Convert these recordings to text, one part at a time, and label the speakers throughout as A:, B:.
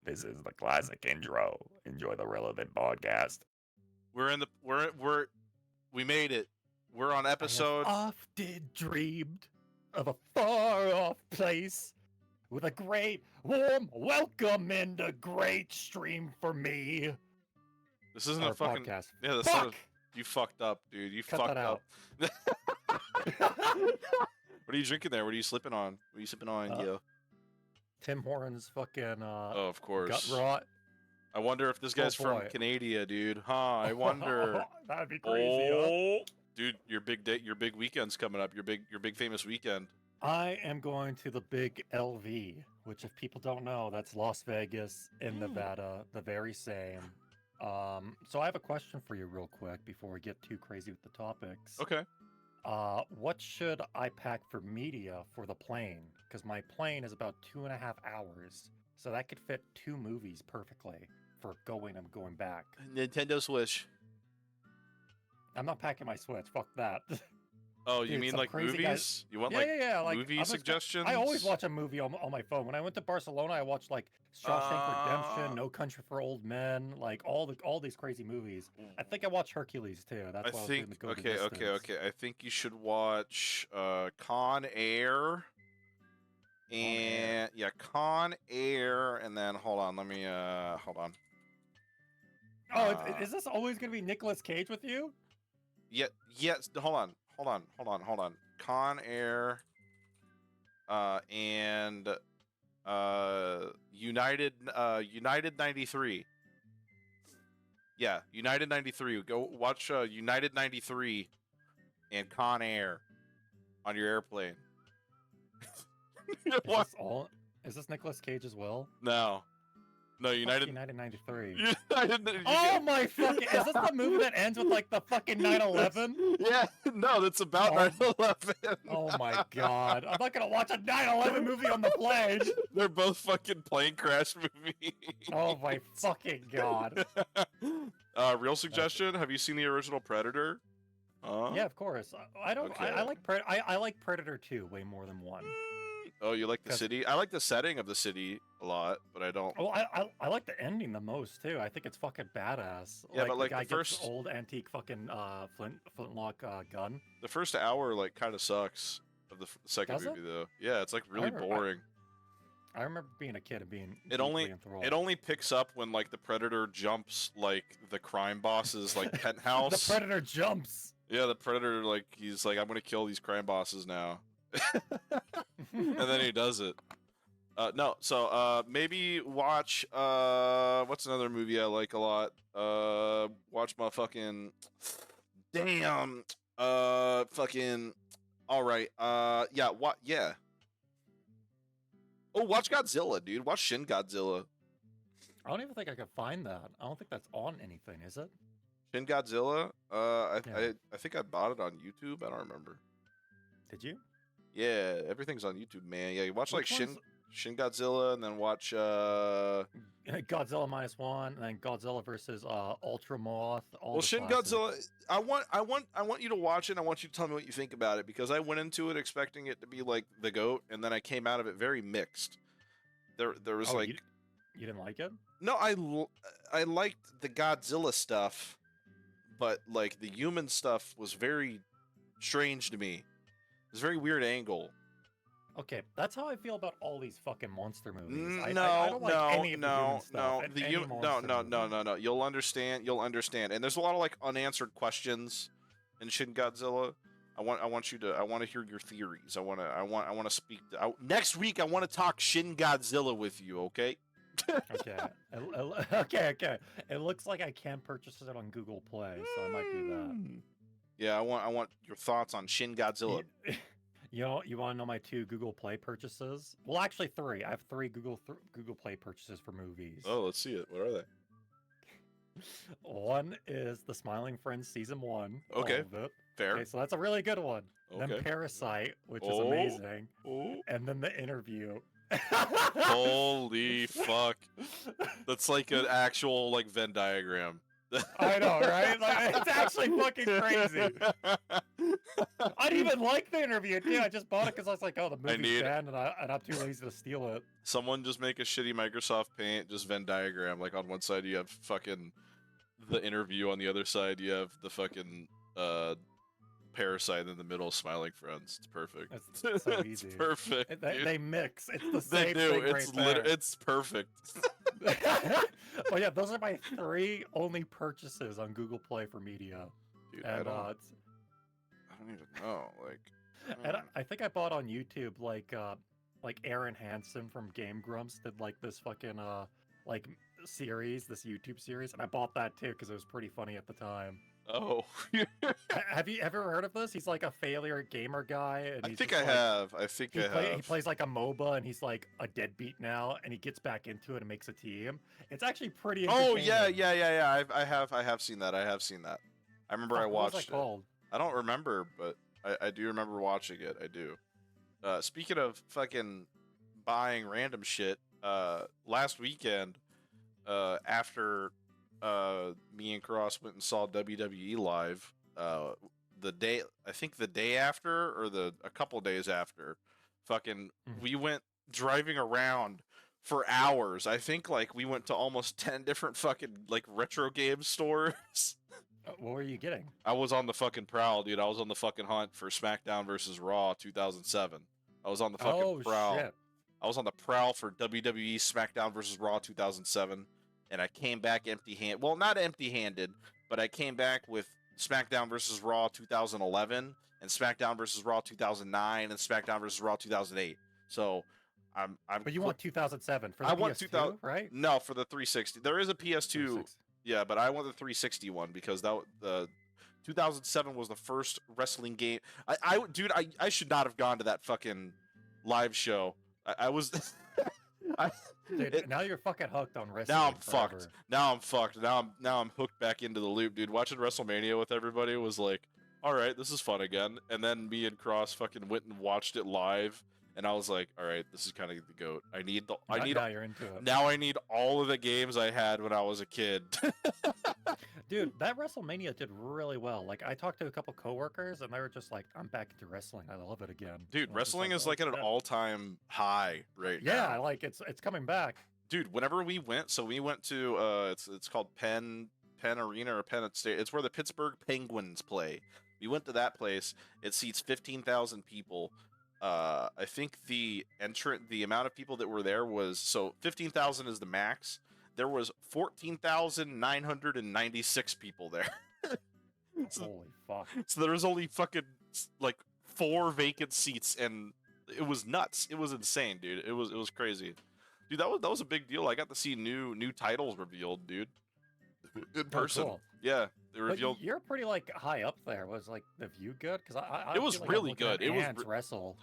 A: This is the classic intro. Enjoy the relevant podcast.
B: We made it. We're on
A: I
B: episode.
A: have often dreamed of a far-off place with a great warm welcome and a great stream for me.
B: This isn't
A: Our
B: a fucking
A: podcast.
B: yeah. This
A: Fuck!
B: you fucked up, dude. You
A: Cut
B: fucked
A: that
B: up.
A: out.
B: What are you drinking there? What are you slipping on? What are you sipping on, yo?
A: Tim Hortons fucking
B: Oh, of course.
A: gut rot.
B: I wonder if this guy's from
A: boy.
B: Canada, dude. Huh? I wonder.
A: That'd be crazy.
B: Oh, dude, your big day, your big weekend's coming up. Your big famous weekend.
A: I am going to the big LV, which if people don't know, that's Las Vegas in Nevada, the very same. So I have a question for you real quick before we get too crazy with the topics.
B: Okay.
A: What should I pack for media for the plane? Because my plane is about 2.5 hours, so that could fit 2 movies perfectly for going and going back.
B: Nintendo Switch.
A: I'm not packing my Switch. Fuck that.
B: Oh, you
A: Dude,
B: mean
A: some
B: like
A: crazy
B: movies?
A: guys-
B: You want
A: yeah. Like
B: movie
A: I'm just-
B: suggestions?
A: I always watch a movie on my phone. When I went to Barcelona, I watched like Shawshank Redemption, No Country for Old Men, like all these crazy movies. I think I watched Hercules too. That's why I was doing the Go the Distance.
B: Okay. I think you should watch Con Air. And yeah, Con Air, and then hold on, let me hold on.
A: Oh, is this always gonna be Nicolas Cage with you?
B: Yes, hold on. Con Air and United 93. Yeah, United 93. Go watch United 93 and Con Air on your airplane.
A: Is this Nicolas Cage as well?
B: No, United
A: 93.
B: Oh
A: my fucking! Is this the movie that ends with like the fucking 9/11?
B: Yeah, no, that's about 9/11.
A: Oh my god! I'm not gonna watch a 9/11 movie on the plane.
B: They're both fucking plane crash movies.
A: Oh my fucking god!
B: Real suggestion: have you seen the original Predator?
A: Yeah, of course. I don't.
B: Okay.
A: I like Predator 2 way more than 1.
B: Oh, you like the city? I like the setting of the city a lot, but I don't.
A: Oh, I like the ending the most too. I think it's fucking badass.
B: Yeah, but like
A: the guy
B: the first
A: gets old antique fucking flintlock gun.
B: The first hour like kind of sucks of the second
A: Does
B: movie though. Yeah, it's like really boring.
A: I remember being a kid and being
B: It only picks up when like the Predator jumps like the crime boss's like penthouse.
A: The Predator jumps.
B: Yeah, the Predator like he's like I'm gonna kill these crime bosses now. And then he does it. No, so maybe watch what's another movie I like a lot? Watch my fucking fucking alright. Yeah. Oh, watch Godzilla, dude. Watch Shin Godzilla.
A: I don't even think I could find that. I don't think that's on anything, is it?
B: Shin Godzilla? I think I bought it on YouTube. I don't remember.
A: Did you?
B: Yeah, everything's on YouTube, man. Yeah, you watch like Shin Godzilla, and then watch Godzilla
A: -1, and then Godzilla versus Ultra Moth.
B: Well, Shin Godzilla. I want you to watch it. And I want you to tell me what you think about it because I went into it expecting it to be like the GOAT, and then I came out of it very mixed. There was like
A: you didn't like it?
B: No, I liked the Godzilla stuff, but like the human stuff was very strange to me. It's a very weird angle.
A: Okay, that's how I feel about all these fucking monster movies. I don't like any of the human stuff.
B: No. You'll understand. And there's a lot of like unanswered questions in Shin Godzilla. I want to hear your theories. I want to speak. Next week, I want to talk Shin Godzilla with you. Okay.
A: Okay. It looks like I can purchase it on Google Play, so I might do that.
B: Yeah, I want your thoughts on Shin Godzilla.
A: You want to know my 2 Google Play purchases? Well, actually 3. I have 3 Google Play purchases for movies.
B: Oh, let's see it. What are they?
A: One is The Smiling Friends Season 1.
B: Okay, fair.
A: Okay, so that's a really good one.
B: Okay.
A: Then Parasite, which is amazing. And then The Interview.
B: Holy fuck. That's like an actual like Venn diagram.
A: I know, right? Like, it's actually fucking crazy. I didn't even like the interview, dude. I just bought it because I was like, oh, the movie's banned, and I'm too lazy to steal it.
B: Someone just make a shitty Microsoft Paint, just Venn diagram. Like on one side you have fucking the interview, on the other side you have the fucking Parasite, and in the middle smiling friends. It's perfect.
A: It's so easy.
B: It's perfect.
A: They mix. It's the
B: They
A: same
B: do.
A: thing
B: It's
A: right there.
B: it's perfect.
A: Well, yeah, those are my 3 only purchases on Google Play for media.
B: Dude,
A: And
B: I don't even know. Like,
A: and I think I bought on YouTube like Aaron Hansen from Game Grumps did like this fucking like series, this YouTube series, and I bought that too because it was pretty funny at the time.
B: oh.
A: Have you ever heard of this? He's like a failure gamer guy, and
B: I
A: he's
B: think
A: just,
B: I
A: like,
B: have. I think I have.
A: he plays like a MOBA, and he's like a deadbeat now, and he gets back into it and makes a team. It's actually pretty
B: Oh
A: entertaining.
B: yeah. I have seen that. I have seen that. I remember I
A: Fuck, what was
B: watched
A: that
B: it.
A: called?
B: I don't remember, but I do remember watching it. I do. Speaking of fucking buying random shit, last weekend, after me and Cross went and saw WWE live, the day after, or a couple days after, fucking we went driving around for hours. I think like we went to almost 10 different fucking like retro game stores.
A: What were you getting?
B: I was on the fucking prowl, dude. I was on the fucking hunt for SmackDown versus Raw 2007. I was on the fucking prowl.
A: Shit.
B: I was on the prowl for WWE SmackDown versus Raw 2007, and I came back empty-handed. Well, not empty-handed, but I came back with SmackDown versus Raw 2011 and SmackDown versus Raw 2009 and SmackDown versus Raw 2008. So I'm.
A: But you want 2007 for the
B: I
A: PS2,
B: want 2000,
A: right?
B: No, for the 360. There is a PS2.
A: 360.
B: Yeah, but I want the 360 one because the 2007 was the first wrestling game. Dude, I should not have gone to that fucking live show. I was.
A: Dude, now you're fucking hooked on wrestling.
B: Now I'm
A: forever.
B: fucked. Now I'm fucked. Now I'm hooked back into the loop, dude. Watching WrestleMania with everybody was like, all right, this is fun again. And then me and Cross fucking went and watched it live, and I was like, all right, this is kind of the goat.
A: Now you're into it.
B: Now I need all of the games I had when I was a kid.
A: Dude, that WrestleMania did really well. Like, I talked to a couple coworkers, and they were just like, "I'm back into wrestling. I love it again."
B: Dude,
A: And I was just
B: wrestling is
A: "Oh,
B: like at an
A: shit."
B: all-time high right
A: Yeah,
B: now.
A: like it's coming back.
B: Dude, whenever we went, so we went to it's called Penn Arena or Penn State. It's where the Pittsburgh Penguins play. We went to that place. It seats 15,000 people. I think the amount of people that were there was, so 15,000 is the max. There was 14,996 people there.
A: Holy fuck.
B: So there was only fucking like 4 vacant seats, and it was nuts. It was insane, dude. It was crazy. Dude, that was a big deal. I got to see new titles revealed, dude. In person.
A: Cool.
B: Yeah, they
A: But
B: revealed.
A: you're pretty like high up there. Was like the view good? Because I
B: It was
A: feel like I'm
B: really
A: looking at
B: good. It was
A: ants wrestle.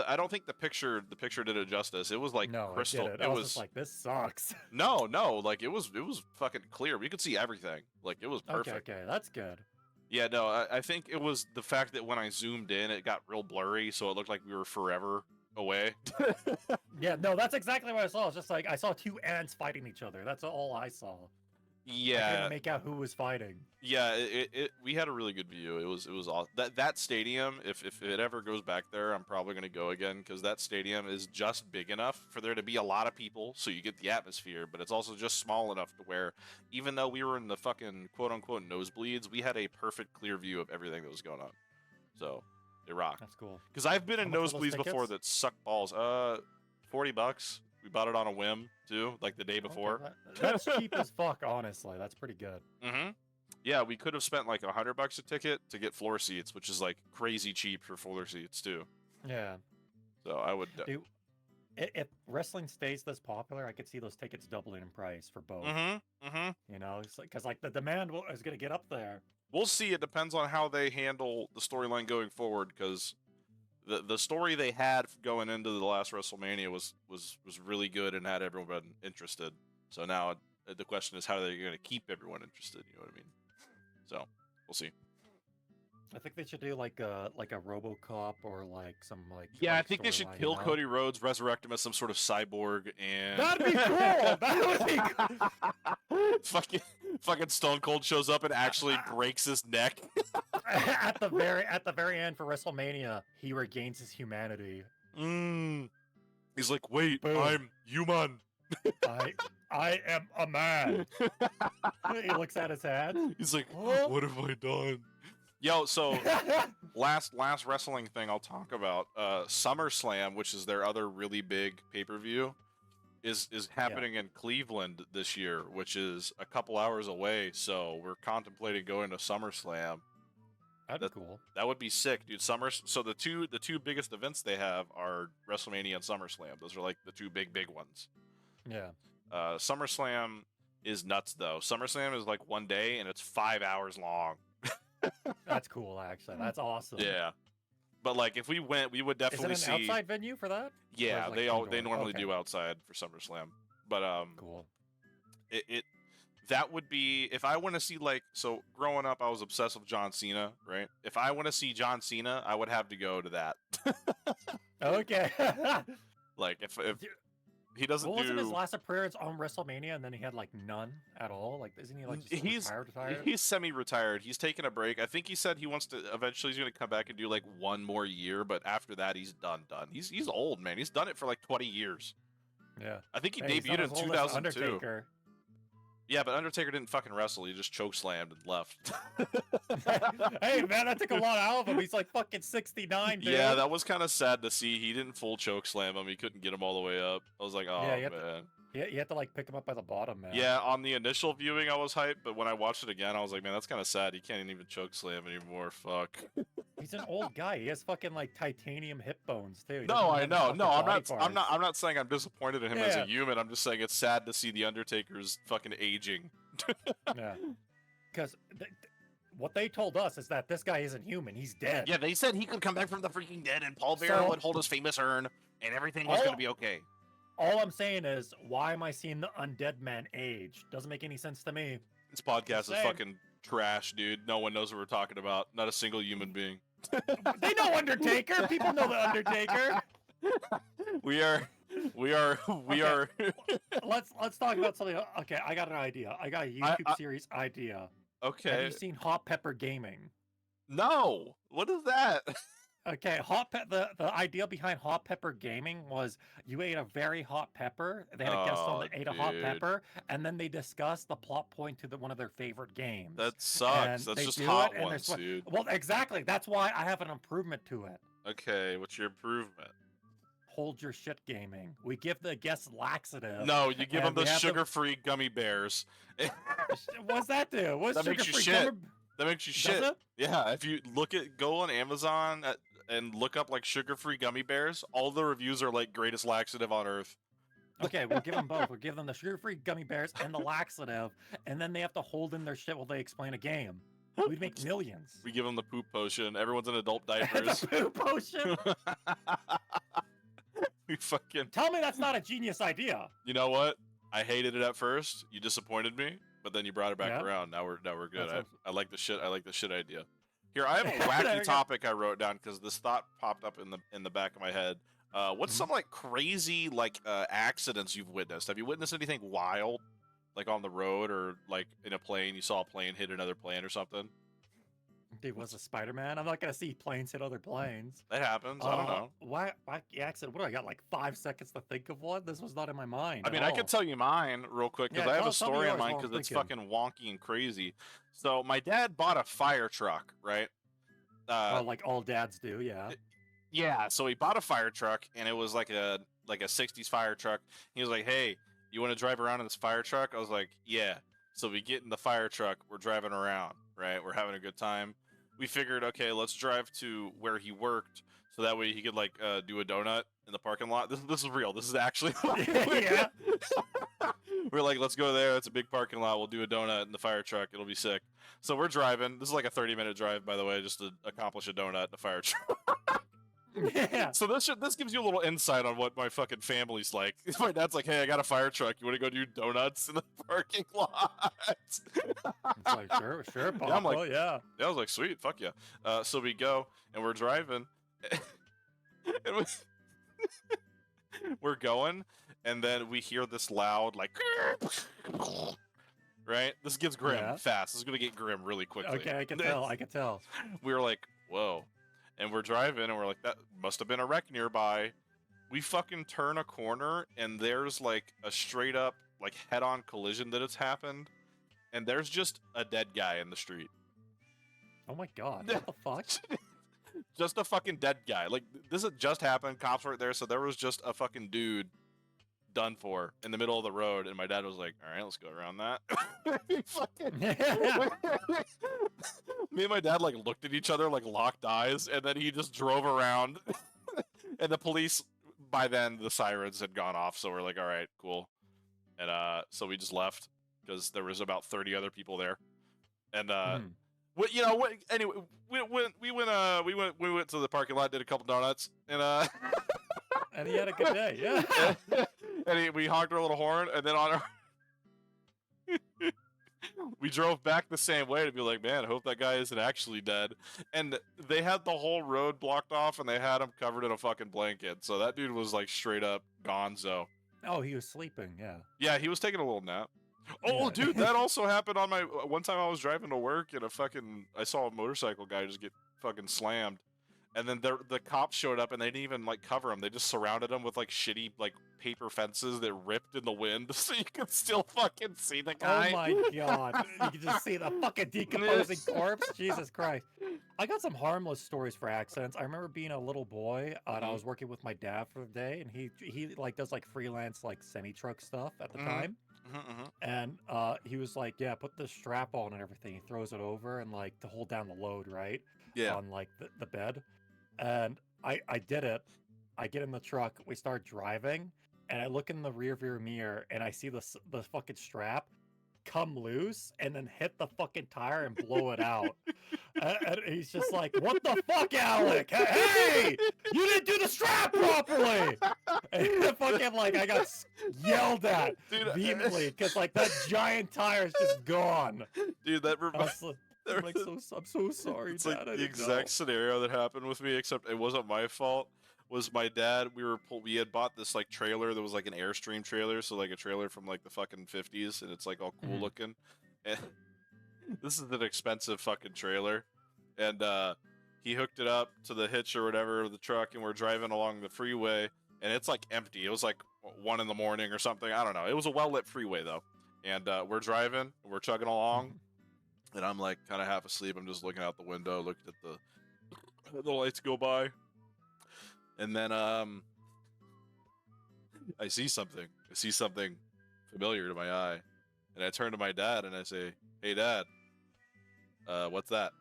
B: I don't think the picture did it justice. It was like
A: No,
B: crystal.
A: it was just like, this sucks.
B: No, like it was fucking clear. We could see everything. Like it was perfect.
A: Okay, that's good.
B: Yeah, no, I think it was the fact that when I zoomed in, it got real blurry, so it looked like we were forever away.
A: Yeah, no, that's exactly what I saw. It's just like I saw 2 ants fighting each other. That's all I saw. I
B: Yeah,
A: couldn't make out who was fighting.
B: yeah. We had a really good view. It was awesome. That stadium, if it ever goes back there, I'm probably gonna go again because that stadium is just big enough for there to be a lot of people, so you get the atmosphere. But it's also just small enough to where, even though we were in the fucking quote unquote nosebleeds, we had a perfect clear view of everything that was going on. So it rocked.
A: That's cool.
B: Because I've been in
A: How much were those
B: nosebleeds before
A: tickets?
B: that suck balls. $40. We bought it on a whim too, like the day before.
A: Okay, that's cheap as fuck, honestly. That's pretty good.
B: Mm-hmm. Yeah, we could have spent like $100 a ticket to get floor seats, which is like crazy cheap for floor seats too.
A: Yeah.
B: So I would.
A: Dude, if wrestling stays this popular, I could see those tickets doubling in price for both.
B: Mm-hmm. Mm-hmm.
A: You know, it's because like the demand is going to get up there.
B: We'll see. It depends on how they handle the storyline going forward, because the story they had going into the last WrestleMania was really good and had everyone interested. So now the question is how they're going to keep everyone interested. You know what I mean? So we'll see.
A: I think they should do like a RoboCop or like some
B: Yeah, I
A: like
B: think they should
A: storyline, you
B: kill
A: know?
B: Cody Rhodes, resurrect him as some sort of cyborg, and
A: That'd be cool. That would be cool.
B: fucking Stone Cold shows up and actually breaks his neck.
A: At the very end for WrestleMania, he regains his humanity.
B: Mm. He's like, wait,
A: Boom.
B: I'm human.
A: I am a man. He looks at his hand.
B: He's like,
A: Oh.
B: what have I done? Yo, so last wrestling thing I'll talk about, SummerSlam, which is their other really big pay-per-view, is happening in Cleveland this year, which is a couple hours away. So we're contemplating going to SummerSlam.
A: That'd be cool.
B: That would be sick, dude. So the two biggest events they have are WrestleMania and SummerSlam. Those are like the two big ones.
A: Yeah.
B: SummerSlam is nuts though. SummerSlam is like one day and it's 5 hours long.
A: That's cool, actually. That's awesome.
B: Yeah. But like if we went, we would definitely
A: Is it an
B: see.
A: outside venue for that?
B: Yeah,
A: Like
B: they
A: indoor?
B: normally
A: Okay.
B: do outside for SummerSlam. But
A: Cool.
B: it that would be if I want to see like so growing up I was obsessed with John Cena, right? If I want to see John Cena, I would have to go to that.
A: Okay.
B: Like if he doesn't
A: Well, wasn't his
B: do
A: last appearance on WrestleMania, and then he had like none at all? Like, isn't he like just retired?
B: he's semi-retired. He's taking a break. I think he said he wants to eventually he's going to come back and do like one more year, but after that he's done. He's old, man. He's done it for like 20 years.
A: Yeah.
B: I think he
A: Hey, he's
B: debuted
A: not
B: in
A: as old as
B: 2002.
A: Undertaker.
B: Yeah, but Undertaker didn't fucking wrestle. He just choke slammed and left.
A: Hey, man, that took a lot out of him. He's like fucking 69, dude.
B: Yeah, that was kind of sad to see. He didn't full choke slam him. He couldn't get him all the way up. I was like, oh,
A: Yeah, you
B: man.
A: You have to like pick him up by the bottom, man.
B: Yeah, on the initial viewing, I was hyped, but when I watched it again, I was like, man, that's kind of sad. He can't even choke slam anymore. Fuck.
A: He's an old guy. He has fucking like titanium hip bones too. He
B: No,
A: doesn't
B: I
A: have
B: know.
A: fucking
B: No,
A: body
B: I'm not.
A: parts.
B: I'm not saying I'm disappointed in him as a
A: Yeah.
B: human. I'm just saying it's sad to see the Undertaker's fucking aging.
A: Yeah. Because what they told us is that this guy isn't human. He's dead.
B: Yeah, they said he could come back from the freaking dead, and Paul Bearer
A: So-
B: would hold his famous urn, and everything was
A: All-
B: gonna be okay.
A: All I'm saying is, why am I seeing the undead man age? Doesn't make any sense to me.
B: This podcast is
A: Same.
B: fucking trash, dude. No one knows what we're talking about. Not a single human being.
A: They know Undertaker. People know the Undertaker.
B: We are.
A: Let's talk about something. Okay, I got an idea. I got a YouTube series idea. Have
B: Okay.
A: you seen Hot Pepper Gaming?
B: No. What is that?
A: Okay, the idea behind Hot Pepper Gaming was you ate a very hot pepper. They had a guest on
B: Oh,
A: that ate a hot
B: dude.
A: pepper, and then they discussed the plot point to one of their favorite games.
B: That sucks.
A: And
B: That's
A: they
B: just
A: do
B: hot
A: it, and
B: ones,
A: there's
B: dude.
A: Well, exactly. That's why I have an improvement to it.
B: Okay. What's your improvement?
A: Hold your shit gaming. We give the guests laxative.
B: No, you give them
A: and
B: the
A: we have them-
B: sugar-free gummy bears.
A: What's that do? What's
B: That makes you
A: sugar-free
B: shit.
A: gummy-
B: That makes you
A: Does
B: shit.
A: it?
B: Yeah, if you go on Amazon and look up like sugar-free gummy bears, all the reviews are like greatest laxative on earth.
A: Okay, we'll give them both. We'll give them the sugar-free gummy bears and the laxative, and then they have to hold in their shit while they explain a game. We'd make millions.
B: We give them the poop potion. Everyone's in adult
A: The
B: diapers.
A: poop potion.
B: We fucking.
A: Tell me that's not a genius idea.
B: You know what? I hated it at first. You disappointed me, but then you brought it back
A: Yeah.
B: around. Now we're good.
A: That's
B: I like the shit. I like the shit idea. Here, I have a
A: There
B: wacky
A: we go.
B: topic I wrote down because this thought popped up in the back of my head. What's
A: Mhm.
B: some like crazy like accidents you've witnessed? Have you witnessed anything wild, like on the road or like in a plane? You saw a plane hit another plane or something?
A: Dude, was a Spider-Man? I'm not gonna see planes hit other planes.
B: That happens. I don't know.
A: Why accident? What do I got? Like 5 seconds to think of one? This was not in my mind.
B: I
A: at
B: mean, I
A: all.
B: could tell you mine real quick because
A: Yeah,
B: I have
A: tell
B: a
A: me
B: story
A: yours
B: on mine
A: while I'm
B: because it's
A: thinking.
B: fucking wonky and crazy. So my dad bought a fire truck, right?
A: Like all dads do, yeah.
B: Yeah, so he bought a fire truck and it was like a 60s fire truck. He was like, "Hey, you want to drive around in this fire truck?" I was like, "Yeah." So we get in the fire truck, we're driving around, right? We're having a good time. We figured, okay, let's drive to where he worked so that way he could like do a donut in the parking lot. This is real. This is actually
A: Yeah.
B: We're like, let's go there. It's a big parking lot. We'll do a donut in the fire truck. It'll be sick. So we're driving. This is like a 30-minute drive, by the way, just to accomplish a donut in the fire truck.
A: Yeah.
B: So this gives you a little insight on what my fucking family's like. My dad's like, "Hey, I got a fire truck. You want to go do donuts in the parking lot?"
A: It's like, sure, Papa.
B: Yeah, I'm like,
A: yeah.
B: I was like, "Sweet, fuck yeah." So we go and we're driving, and we're going, and then we hear this loud like, right? This gets grim
A: Yeah.
B: fast. This is gonna get grim really quickly.
A: Okay, I can tell. I can tell.
B: We were like, whoa. And we're driving and we're like, that must have been a wreck nearby. We fucking turn a corner and there's like a straight up like head on collision that has happened. And there's just a dead guy in the street.
A: Oh my god. What the fuck?
B: Just a fucking dead guy. Like, this had just happened. Cops weren't there. So there was just a fucking dude done for in the middle of the road. And my dad was like, all right, let's go around that. Me and my dad like looked at each other like locked eyes, and then he just drove around. And the police, by then the sirens had gone off, so we're like, all right, cool. And so we just left because there was about 30 other people there. And anyway, we went to the parking lot, did a couple donuts, and
A: And he had a good day. Yeah.
B: and we honked our little horn, and then on our we drove back the same way to be like, man, I hope that guy isn't actually dead. And they had the whole road blocked off, and they had him covered in a fucking blanket. So that dude was like straight up gonzo.
A: Oh, he was sleeping. Yeah.
B: Yeah, he was taking a little nap. Oh,
A: Yeah.
B: dude, that also happened on my one time I was driving to work, and I saw a motorcycle guy just get fucking slammed. And then the cops showed up, and they didn't even like cover him. They just surrounded him with like shitty like paper fences that ripped in the wind, so you could still fucking see the guy.
A: Oh my god. You can just see the fucking decomposing corpse. Jesus Christ. I got some harmless stories for accidents. I remember being a little boy and I was working with my dad for the day, and he like does like freelance like semi-truck stuff at the time. And he was like, yeah, put the strap on and everything. He throws it over and like to hold down the load, right?
B: Yeah.
A: On like the bed. And I did it. I get in the truck, we start driving, and I look in the rear view mirror and I see the fucking strap come loose and then hit the fucking tire and blow it out. And he's just like, what the fuck, Alec? Hey, you didn't do the strap properly. And fucking like I got yelled at vehemently because like that giant tire is just gone.
B: Dude, that
A: I'm like, I'm so sorry,
B: it's
A: Dad.
B: like the exact scenario that happened with me, except it wasn't my fault. Was my dad? We had bought this like trailer that was like an Airstream trailer, so like a trailer from like the fucking 50s, and it's like all cool looking. And this is an expensive fucking trailer, and he hooked it up to the hitch or whatever of the truck, and we're driving along the freeway, and it's like empty. It was like 1 in the morning or something. I don't know. It was a well lit freeway though, and we're driving, we're chugging along. And I'm like kind of half asleep. I'm just looking out the window, looking at the lights go by. And then I see something. I see something familiar to my eye. And I turn to my dad and I say, "Hey Dad, what's that?"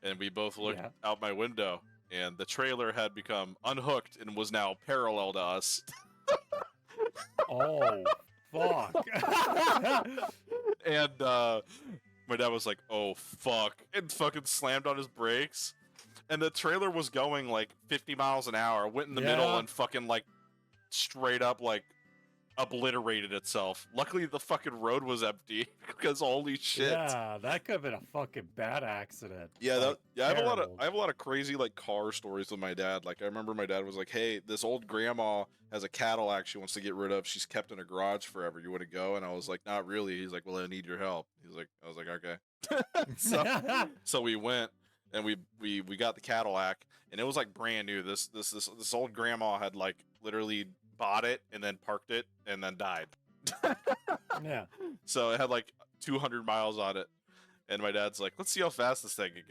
B: And we both looked out my window, and the trailer had become unhooked and was now parallel to us.
A: Oh, fuck.
B: And my dad was like, "Oh, fuck," and fucking slammed on his brakes. And the trailer was going like 50 miles an hour, went in the middle and fucking like straight up like obliterated itself. Luckily, the fucking road was empty because holy shit.
A: Yeah, that could have been a fucking bad accident.
B: Yeah,
A: like,
B: I have a lot of crazy like car stories with my dad. Like I remember my dad was like, "Hey, this old grandma has a Cadillac she wants to get rid of. She's kept in a garage forever. You want to go?" And I was like, "Not really." He's like, "Well, I need your help." I was like, "Okay." So we went and we got the Cadillac, and it was like brand new. This old grandma had like literally bought it and then parked it and then died.
A: Yeah.
B: So it had like 200 miles on it, and my dad's like, "Let's see how fast this thing can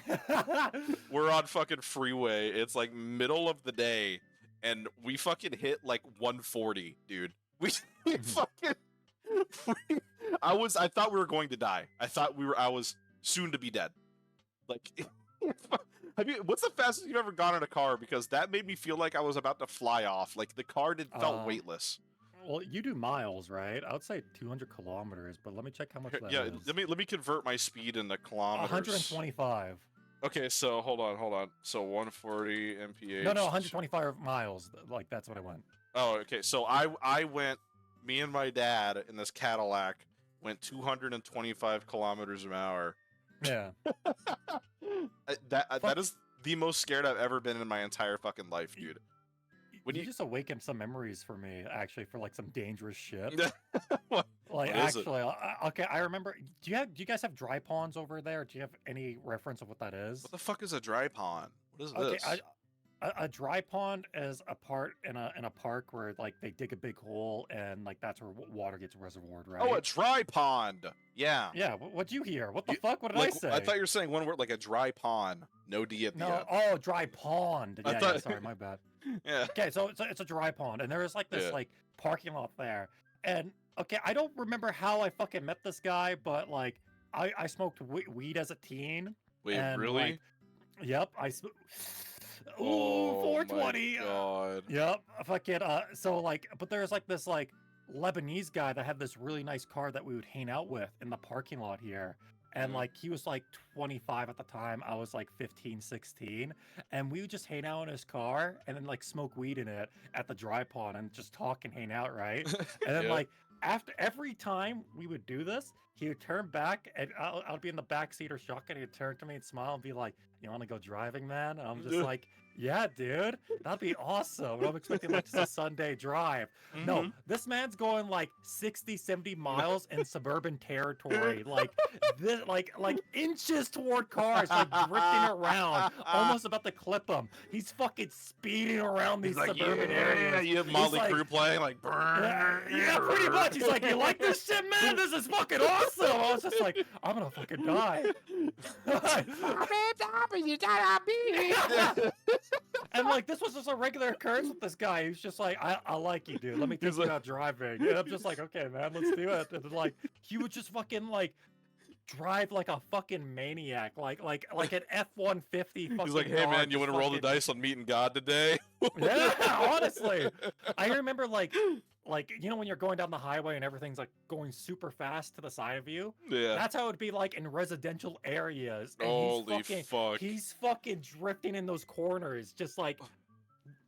B: go." We're on fucking freeway. It's like middle of the day, and we fucking hit like 140, dude. We fucking. I thought we were going to die. I was soon to be dead. Like, what's the fastest you've ever gone in a car? Because that made me feel like I was about to fly off. Like the car felt weightless.
A: Well, you do miles, right? I would say 200 kilometers, but let me check how much that is.
B: Let me convert my speed into kilometers.
A: 125.
B: Okay, so hold on. So 140 mph.
A: No, 125 miles. Like that's what I went.
B: Oh, okay. So I went. Me and my dad in this Cadillac went 225 kilometers an hour.
A: Yeah.
B: That is the most scared I've ever been in my entire fucking life, dude. When
A: you just awakened some memories for me, actually, for like some dangerous shit.
B: what?
A: Like,
B: What is it?
A: actually, okay, I remember. Do you guys have dry ponds over there? Do you have any reference of what that is?
B: What the fuck is a dry pond? What is
A: Okay,
B: this?
A: a dry pond is a part in a park where like they dig a big hole and like that's where water gets reservoired, right?
B: Oh, a dry pond. Yeah.
A: Yeah. What'd you hear? What the
B: You-
A: fuck? What did
B: like,
A: I say?
B: I thought you were saying one word, like a dry pond. No D at the
A: No.
B: end.
A: Oh, dry pond.
B: I
A: Yeah.
B: thought-
A: Yeah. Sorry, my bad.
B: Yeah.
A: Okay, so it's a dry pond, and there is like this
B: Yeah.
A: like parking lot there, and okay, I don't remember how I fucking met this guy, but like I smoked weed as a teen.
B: Wait,
A: and,
B: really?
A: Like, yep, Ooh,
B: Oh
A: 420.
B: my god.
A: Yep, fucking. So like, but there's like this like Lebanese guy that had this really nice car that we would hang out with in the parking lot here. And
B: Mhm.
A: like he was like 25 at the time, I was like 15, 16, and we would just hang out in his car and then like smoke weed in it at the dry pond and just talk and hang out, right? And then
B: Yeah.
A: like after every time we would do this, he would turn back and I'll be in the back seat or shotgun. He'd turn to me and smile and be like, "You want to go driving, man?" And I'm just like, "Yeah, dude, that'd be awesome." And I'm expecting like just a Sunday drive. No,
B: Mhm.
A: this man's going like 60, 70 miles in suburban territory, like this, like inches toward cars, like drifting around, almost about to clip him. He's fucking speeding around these
B: He's like,
A: suburban
B: yeah,
A: areas.
B: you have
A: He's
B: Motley
A: like,
B: Crue playing, like,
A: yeah, pretty much. He's like, "You like this shit, man? This is fucking awesome." I was just like, I'm gonna fucking die. And like this was just a regular occurrence with this guy. He was just like, I like you, dude. Let me take
B: He's
A: you
B: like-
A: out driving. And I'm just like, okay, man, let's do it. And then, like he would just fucking like drive like a fucking maniac, like an F-150.
B: He's like, "Hey man, you want to roll the dice on meeting God today?"
A: Yeah, honestly. I remember like you know when you're going down the highway and everything's like going super fast to the side of you.
B: Yeah.
A: That's how it'd be like in residential areas. And
B: Holy fuck.
A: he's fucking drifting in those corners, just like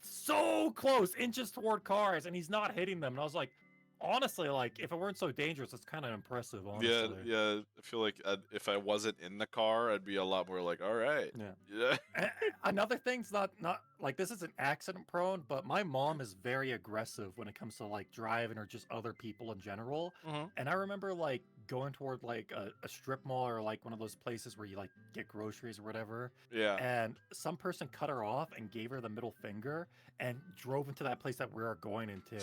A: so close, inches toward cars, and he's not hitting them. And I was like, honestly, like if it weren't so dangerous, it's kind of impressive, honestly.
B: Yeah. I feel like if I wasn't in the car, I'd be a lot more like, all right.
A: Yeah.
B: Yeah.
A: Another thing's not like this isn't accident prone, but my mom is very aggressive when it comes to like driving or just other people in general.
B: Mhm.
A: And I remember like going toward like a strip mall or like one of those places where you like get groceries or whatever.
B: Yeah.
A: And some person cut her off and gave her the middle finger and drove into that place that we were going into.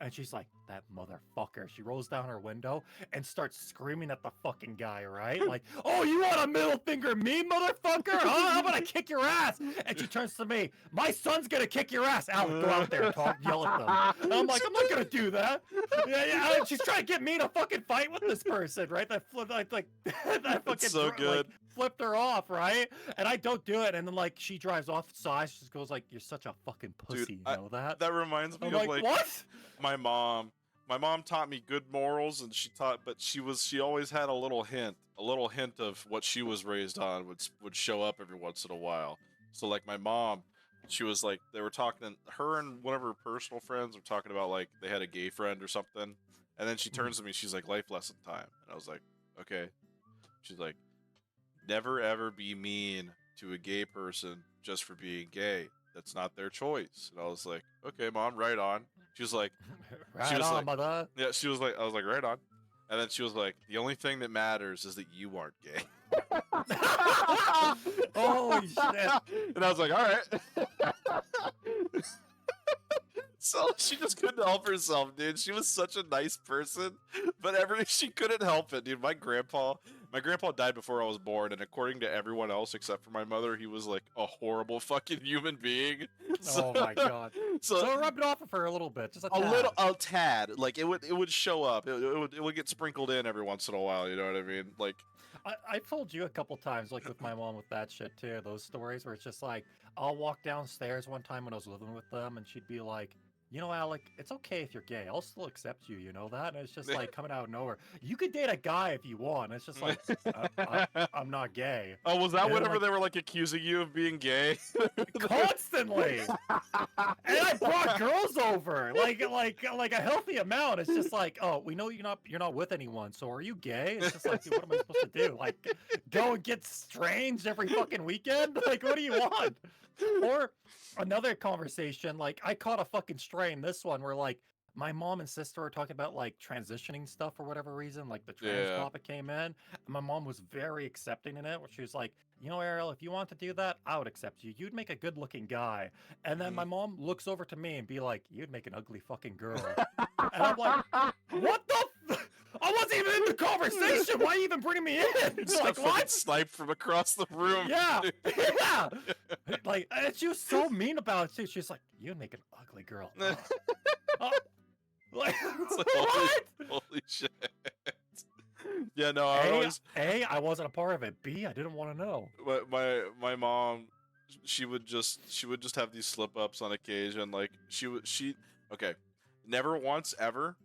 A: And she's like, "That motherfucker." She rolls down her window and starts screaming at the fucking guy, right? Like, "Oh, you want a middle finger me, motherfucker? Huh? How about I kick your ass?" And she turns to me, "My son's gonna kick your ass. Alek, go out there, yell at them." And I'm like, "I'm not gonna do that." Yeah. And she's trying to get me in a fucking fight with this person, right? That flipped like that fucking
B: so good.
A: flipped her off, right? And I don't do it, and then like she drives off, so I just goes like, "You're such a fucking pussy,"
B: Dude,
A: you know that?
B: That reminds me
A: I'm
B: of
A: like, "What?"
B: my mom. My mom taught me good morals, and but she always had a little hint of what she was raised on would show up every once in a while. So like my mom, she was like, they were talking, her and one of her personal friends were talking about like they had a gay friend or something, and then she turns to me, she's like, "Life lesson time," and I was like, "Okay." She's like, "Never ever be mean to a gay person just for being gay. That's not their choice." And I was like, "Okay, Mom, right on." She was like,
A: Right
B: was
A: on,
B: like-
A: mother.
B: "Yeah." She was like, I was like, "Right on." And then she was like, "The only thing that matters is that you aren't gay."
A: Holy shit.
B: And I was like, "All right." So she just couldn't help herself, dude. She was such a nice person, but she couldn't help it, dude. My grandpa died before I was born, and according to everyone else except for my mother, he was like a horrible fucking human being.
A: Oh my god. So it rubbed off of her a little bit, just
B: a tad. Like it would show up. It would get sprinkled in every once in a while. You know what I mean? Like
A: I told you a couple times, like with my mom with that shit too. Those stories where it's just like I'll walk downstairs one time when I was living with them, and she'd be like, you know, Alec, it's okay if you're gay. I'll still accept you. You know that? And it's just like coming out of nowhere. You could date a guy if you want. It's just like, I'm not gay.
B: Oh, was that
A: And then,
B: whenever
A: like,
B: they were like accusing you of being gay?
A: constantly. And I brought girls over, like a healthy amount. It's just like, oh, we know you're not with anyone, so are you gay? It's just like, dude, what am I supposed to do? Like, go and get strange every fucking weekend? Like, what do you want? Or another conversation, like I caught a fucking strain. This one where like my mom and sister were talking about like transitioning stuff for whatever reason, like the trans
B: Yeah.
A: topic came in. And my mom was very accepting in it, where she was like, you know, Ariel, if you want to do that, I would accept you. You'd make a good looking guy. And then my mom looks over to me and be like, you'd make an ugly fucking girl. And I'm like, what the I wasn't even in the conversation. Why are you even bringing me in? It's like, what?
B: Sniped from across the room.
A: Yeah, yeah. Like, and she was so mean about it too. She's like, "You make an ugly girl." Like, what?
B: Holy shit. Yeah, no, I always.
A: I wasn't a part of it. B, I didn't want to know.
B: My mom, she would just have these slip ups on occasion. Like okay, never once ever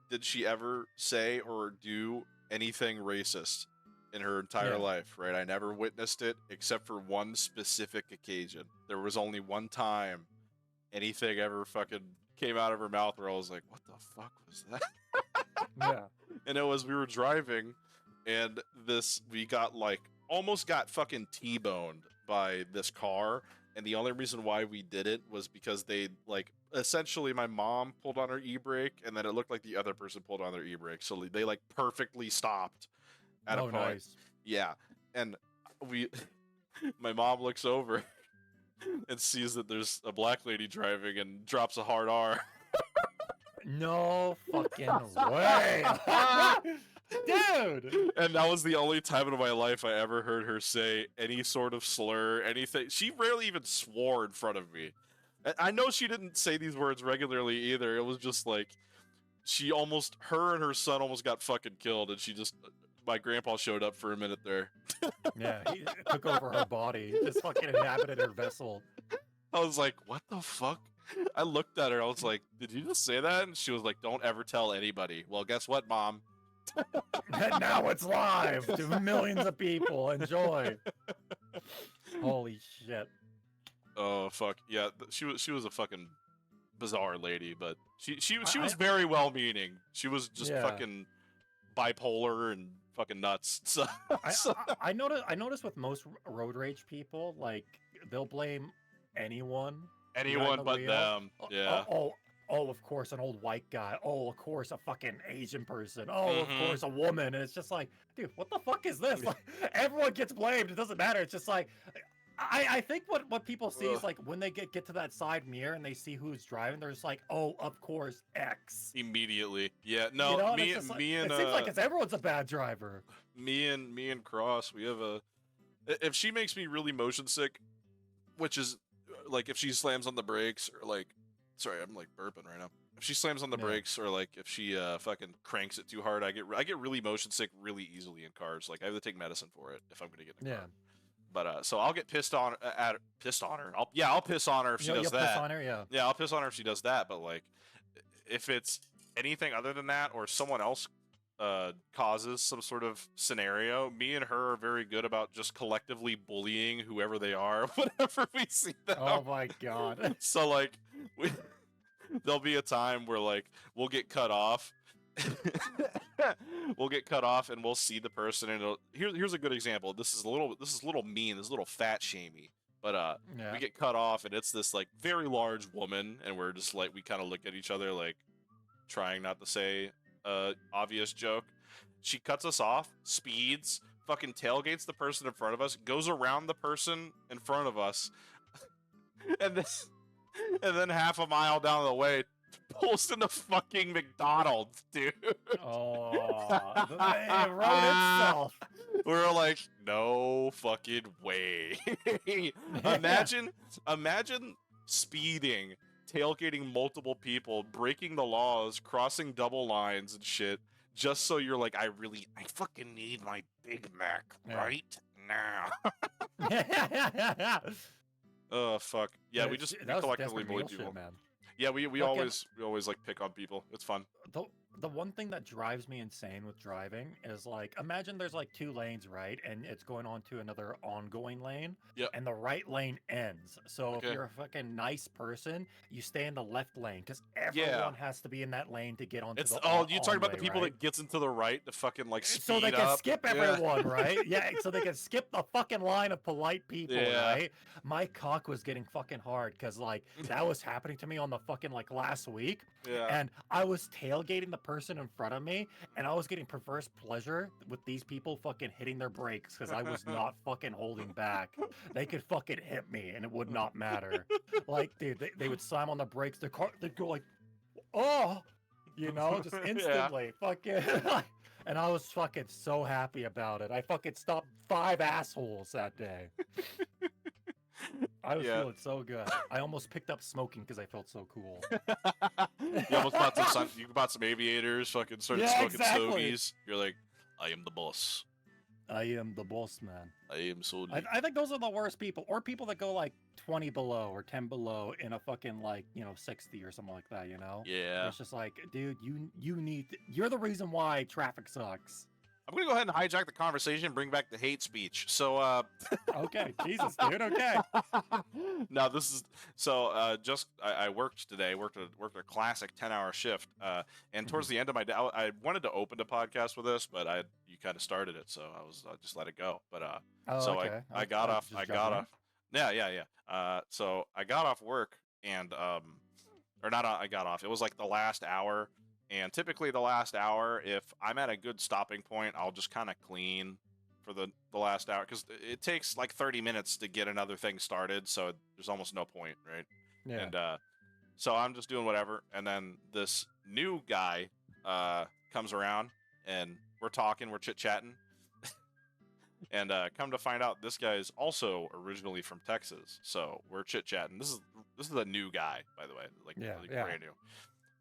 B: did she ever say or do anything racist in her entire life, right? I never witnessed it except for one specific occasion. There was only one time anything ever fucking came out of her mouth where I was like, what the fuck was that?
A: Yeah.
B: And it was, we were driving and we got like, almost got fucking T-boned by this car. And the only reason why we did it was because they like, essentially my mom pulled on her e-brake and then it looked like the other person pulled on their e-brake. So they like perfectly stopped at a point.
A: Nice.
B: Yeah. And my mom looks over and sees that there's a black lady driving and drops a hard R.
A: No fucking way. Dude!
B: And that was the only time in my life I ever heard her say any sort of slur, anything. She rarely even swore in front of me. I know she didn't say these words regularly either. It was just like, her and her son almost got fucking killed, and my grandpa showed up for a minute there.
A: Yeah, he took over her body, just fucking inhabited her vessel.
B: I was like, what the fuck? I looked at her, I was like, did you just say that? And she was like, don't ever tell anybody. Well, guess what, Mom?
A: And now it's live to millions of people. Enjoy. Holy shit.
B: Oh fuck yeah! She was a fucking bizarre lady, but she was very well meaning. She was just fucking bipolar and fucking nuts. So,
A: I notice with most road rage people, like they'll blame anyone
B: but them. Yeah.
A: Oh, of course, an old white guy. Oh, of course, a fucking Asian person. Oh, of course, a woman. And it's just like, dude, what the fuck is this? Like, everyone gets blamed. It doesn't matter. It's just like, I think what people see is like when they get to that side mirror and they see who's driving, they're just like, oh, of course, X.
B: Immediately. Yeah. No,
A: you know?
B: me
A: it
B: and
A: seems like everyone's a bad driver.
B: Me and Cross, we have if she makes me really motion sick, which is like if she slams on the brakes or like, sorry, I'm like burping right now. If she slams on the brakes or like if she fucking cranks it too hard, I get really motion sick really easily in cars. Like I have to take medicine for it if I'm gonna get in a car. But so I'll get pissed on her. I'll piss on her if she does that.
A: Piss on her, yeah.
B: Yeah, I'll piss on her if she does that. But like, if it's anything other than that, or someone else causes some sort of scenario, me and her are very good about just collectively bullying whoever they are whenever we see them.
A: Oh my god.
B: So like, there'll be a time where like we'll get cut off. We'll get cut off and we'll see the person, and here's a good example. This is a little mean, this is a little fat shamey, but we get cut off and it's this like very large woman, and we're just like, we kind of look at each other like trying not to say obvious joke. She cuts us off, speeds, fucking tailgates the person in front of us, goes around the person in front of us, and then half a mile down the way pulls into fucking McDonald's, dude.
A: Oh, it wrote itself.
B: We're like, no fucking way. Imagine speeding, tailgating multiple people, breaking the laws, crossing double lines and shit, just so you're like, I fucking need my Big Mac right now. Oh fuck. Yeah, we collectively bully people.
A: Shit, man.
B: Yeah, we
A: Fucking
B: always like pick on people. It's fun.
A: the the one thing that drives me insane with driving is like imagine there's like two lanes, right? And it's going on to another ongoing lane,
B: Yep.
A: and the right lane ends. So if
B: Okay.
A: you're a fucking nice person, you stay in the left lane because
B: Yeah.
A: everyone has to be in that lane to get onto
B: It's
A: the
B: you talking
A: on
B: about the
A: way,
B: people
A: right?
B: that gets into the right to fucking like
A: So they
B: speed
A: can
B: up.
A: skip
B: Yeah.
A: everyone, right? Yeah, so they can skip the fucking line of polite people,
B: Yeah.
A: right? My cock was getting fucking hard because like that was happening to me on the fucking like last week,
B: Yeah.
A: and I was tailgating the person in front of me, and I was getting perverse pleasure with these people fucking hitting their brakes because I was not fucking holding back. They could fucking hit me and it would not matter. Like, dude, they would slam on the brakes. The car, they'd go like, oh, just
B: Yeah.
A: instantly, fucking. And I was fucking so happy about it. I fucking stopped 5 assholes that day. I was
B: Yeah.
A: feeling so good. I almost picked up smoking because I felt so cool.
B: You almost bought some you bought some aviators, fucking started
A: Yeah,
B: smoking
A: exactly.
B: stogies. You're like, I am the boss.
A: I am the boss man.
B: I am so
A: I think those are the worst people, or people that go like 20 below or 10 below in a fucking like 60 or something like that.
B: Yeah.
A: It's just like, dude, you're the reason why traffic sucks.
B: I'm gonna go ahead and hijack the conversation and bring back the hate speech. So
A: Okay, Jesus, dude. Okay.
B: no, this is I worked today, worked a classic 10-hour shift. And towards the end of my day, I wanted to open the podcast with this, but you kind of started it, so I just let it go. But
A: Okay.
B: I got off.
A: Just
B: I
A: jump
B: got
A: in.
B: off. Yeah. So I got off work and or not. I got off. It was like the last hour. And typically the last hour, if I'm at a good stopping point, I'll just kind of clean for the last hour because it takes like 30 minutes to get another thing started. So there's almost no point, right?
A: Yeah.
B: And so I'm just doing whatever. And then this new guy comes around and we're talking, we're chit-chatting. And come to find out, this guy is also originally from Texas. So we're chit-chatting. This is a new guy, by the way, like brand new.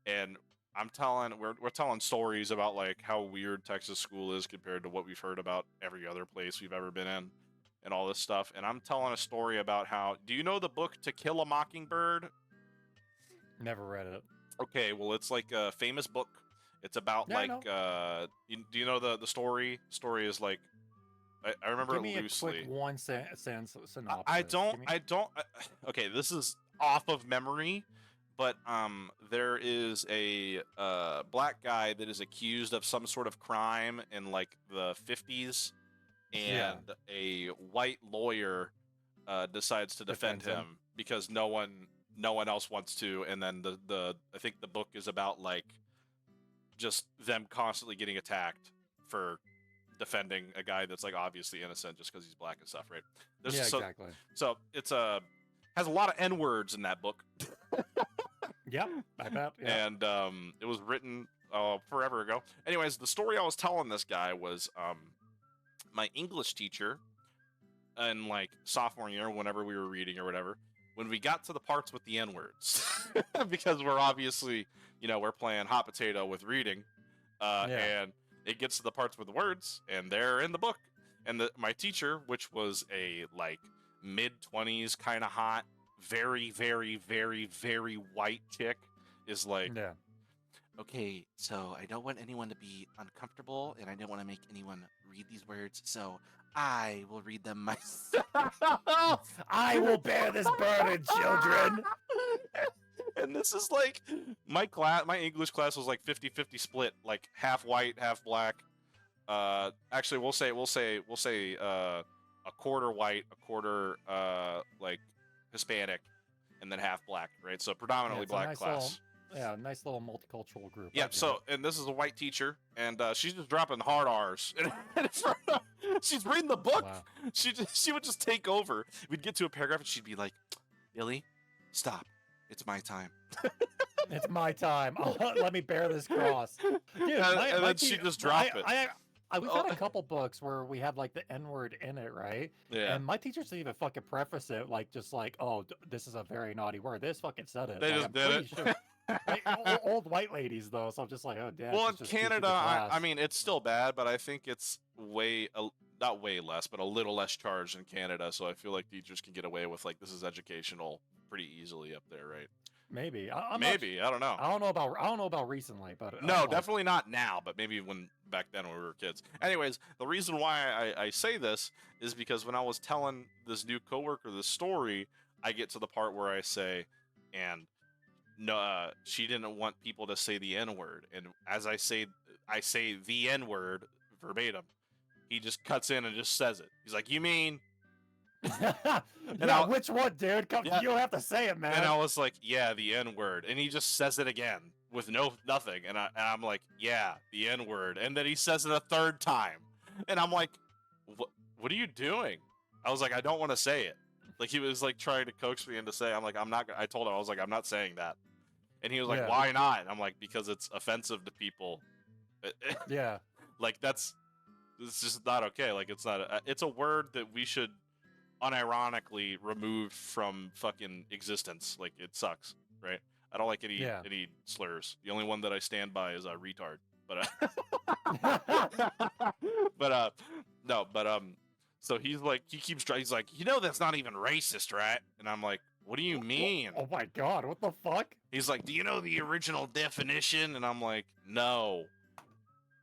B: And we're telling stories about like how weird Texas school is compared to what we've heard about every other place we've ever been in and all this stuff. And I'm telling a story about how, do you know the book To Kill a Mockingbird?
A: Never read it.
B: Okay, well, it's like a famous book. It's about
A: Yeah, I
B: like
A: know.
B: do you know the story? Story is like I remember
A: Give
B: it
A: me
B: loosely.
A: a quick one sentence synopsis.
B: I don't okay, this is off of memory, but there is a black guy that is accused of some sort of crime in like the 50s, and a white lawyer decides to defend him because no one else wants to. And then I think the book is about like just them constantly getting attacked for defending a guy that's like obviously innocent just because he's black and stuff, right?
A: Exactly.
B: So it's has a lot of N-words in that book.
A: Yep, I bet. Yeah.
B: And it was written forever ago. Anyways, the story I was telling this guy was my English teacher in like sophomore year, whenever we were reading or whatever, when we got to the parts with the N-words, because we're obviously, we're playing hot potato with reading, and it gets to the parts with the words, and they're in the book. And my teacher, which was a like mid-20s kind of hot, very, very, very, very white chick, is like, okay, so I don't want anyone to be uncomfortable, and I don't want to make anyone read these words, so I will read them myself.
A: I will bear this burden, children.
B: And this is like my English class was like 50-50 split, like half white, half black. Actually, we'll say a quarter white, a quarter like Hispanic, and then half black, right? So predominantly black class.
A: Nice little multicultural group.
B: Yeah. So, and this is a white teacher, and she's just dropping hard R's. She's reading the book.
A: Wow.
B: She would just take over. We'd get to a paragraph, and she'd be like, "Billy, stop. It's my time."
A: It's my time. Let me bear this cross. Dude,
B: and then she'd just drop it.
A: We've had a couple books where we had like the N-word in it, right?
B: Yeah.
A: And my teachers didn't even fucking preface it, like just like, oh, this is a very naughty word. They just fucking said it.
B: They
A: like,
B: just did it.
A: Sure. Like, old white ladies though, so I'm just like, oh damn.
B: Well, in Canada, I mean, it's still bad, but I think it's not way less, but a little less charged in Canada. So I feel like teachers can get away with like, this is educational pretty easily up there, right?
A: Maybe. I'm not.
B: Maybe, I don't know.
A: I don't know about recently, but
B: No,
A: like,
B: definitely not now, but maybe when back then when we were kids. Anyways, the reason why I say this is because when I was telling this new coworker the story, I get to the part where I say, and no, she didn't want people to say the N word, and as I say the N word verbatim. He just cuts in and just says it. He's like, "You mean?"
A: yeah, which one, dude? Come,
B: Yeah.
A: you don't have to say it, man.
B: And I was like, "Yeah, the N word," and he just says it again with nothing, and I'm like, "Yeah, the N word," and then he says it a third time, and I'm like, "What are you doing?" I was like, "I don't want to say it." Like he was like trying to coax me into saying, I'm like, "I'm not." I told him I was like, "I'm not saying that," and he was like,
A: Yeah.
B: "Why not?" And I'm like, "Because it's offensive to people."
A: Yeah.
B: Like it's just not okay. Like it's not. It's a word that we should unironically remove from fucking existence. Like it sucks, right? I don't like any slurs. The only one that I stand by is a retard. But no, but so he's like he's like, that's not even racist, right? And I'm like, what do you mean?
A: Oh my god, what the fuck?
B: He's like, do you know the original definition? And I'm like, no.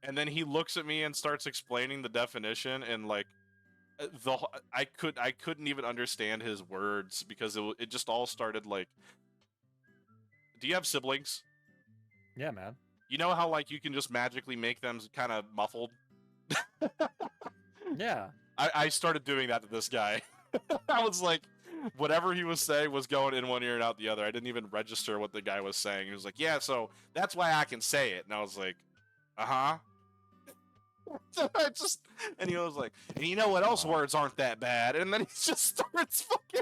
B: And then he looks at me and starts explaining the definition, and like I couldn't even understand his words because it just all started like, do you have siblings?
A: Yeah, man.
B: You know how like you can just magically make them kind of muffled?
A: Yeah.
B: I started doing that to this guy. I was like, whatever he was saying was going in one ear and out the other. I didn't even register what the guy was saying. He was like, yeah, so that's why I can say it. And I was like, uh-huh. And he was like, and you know what else words aren't that bad? And then he just starts fucking...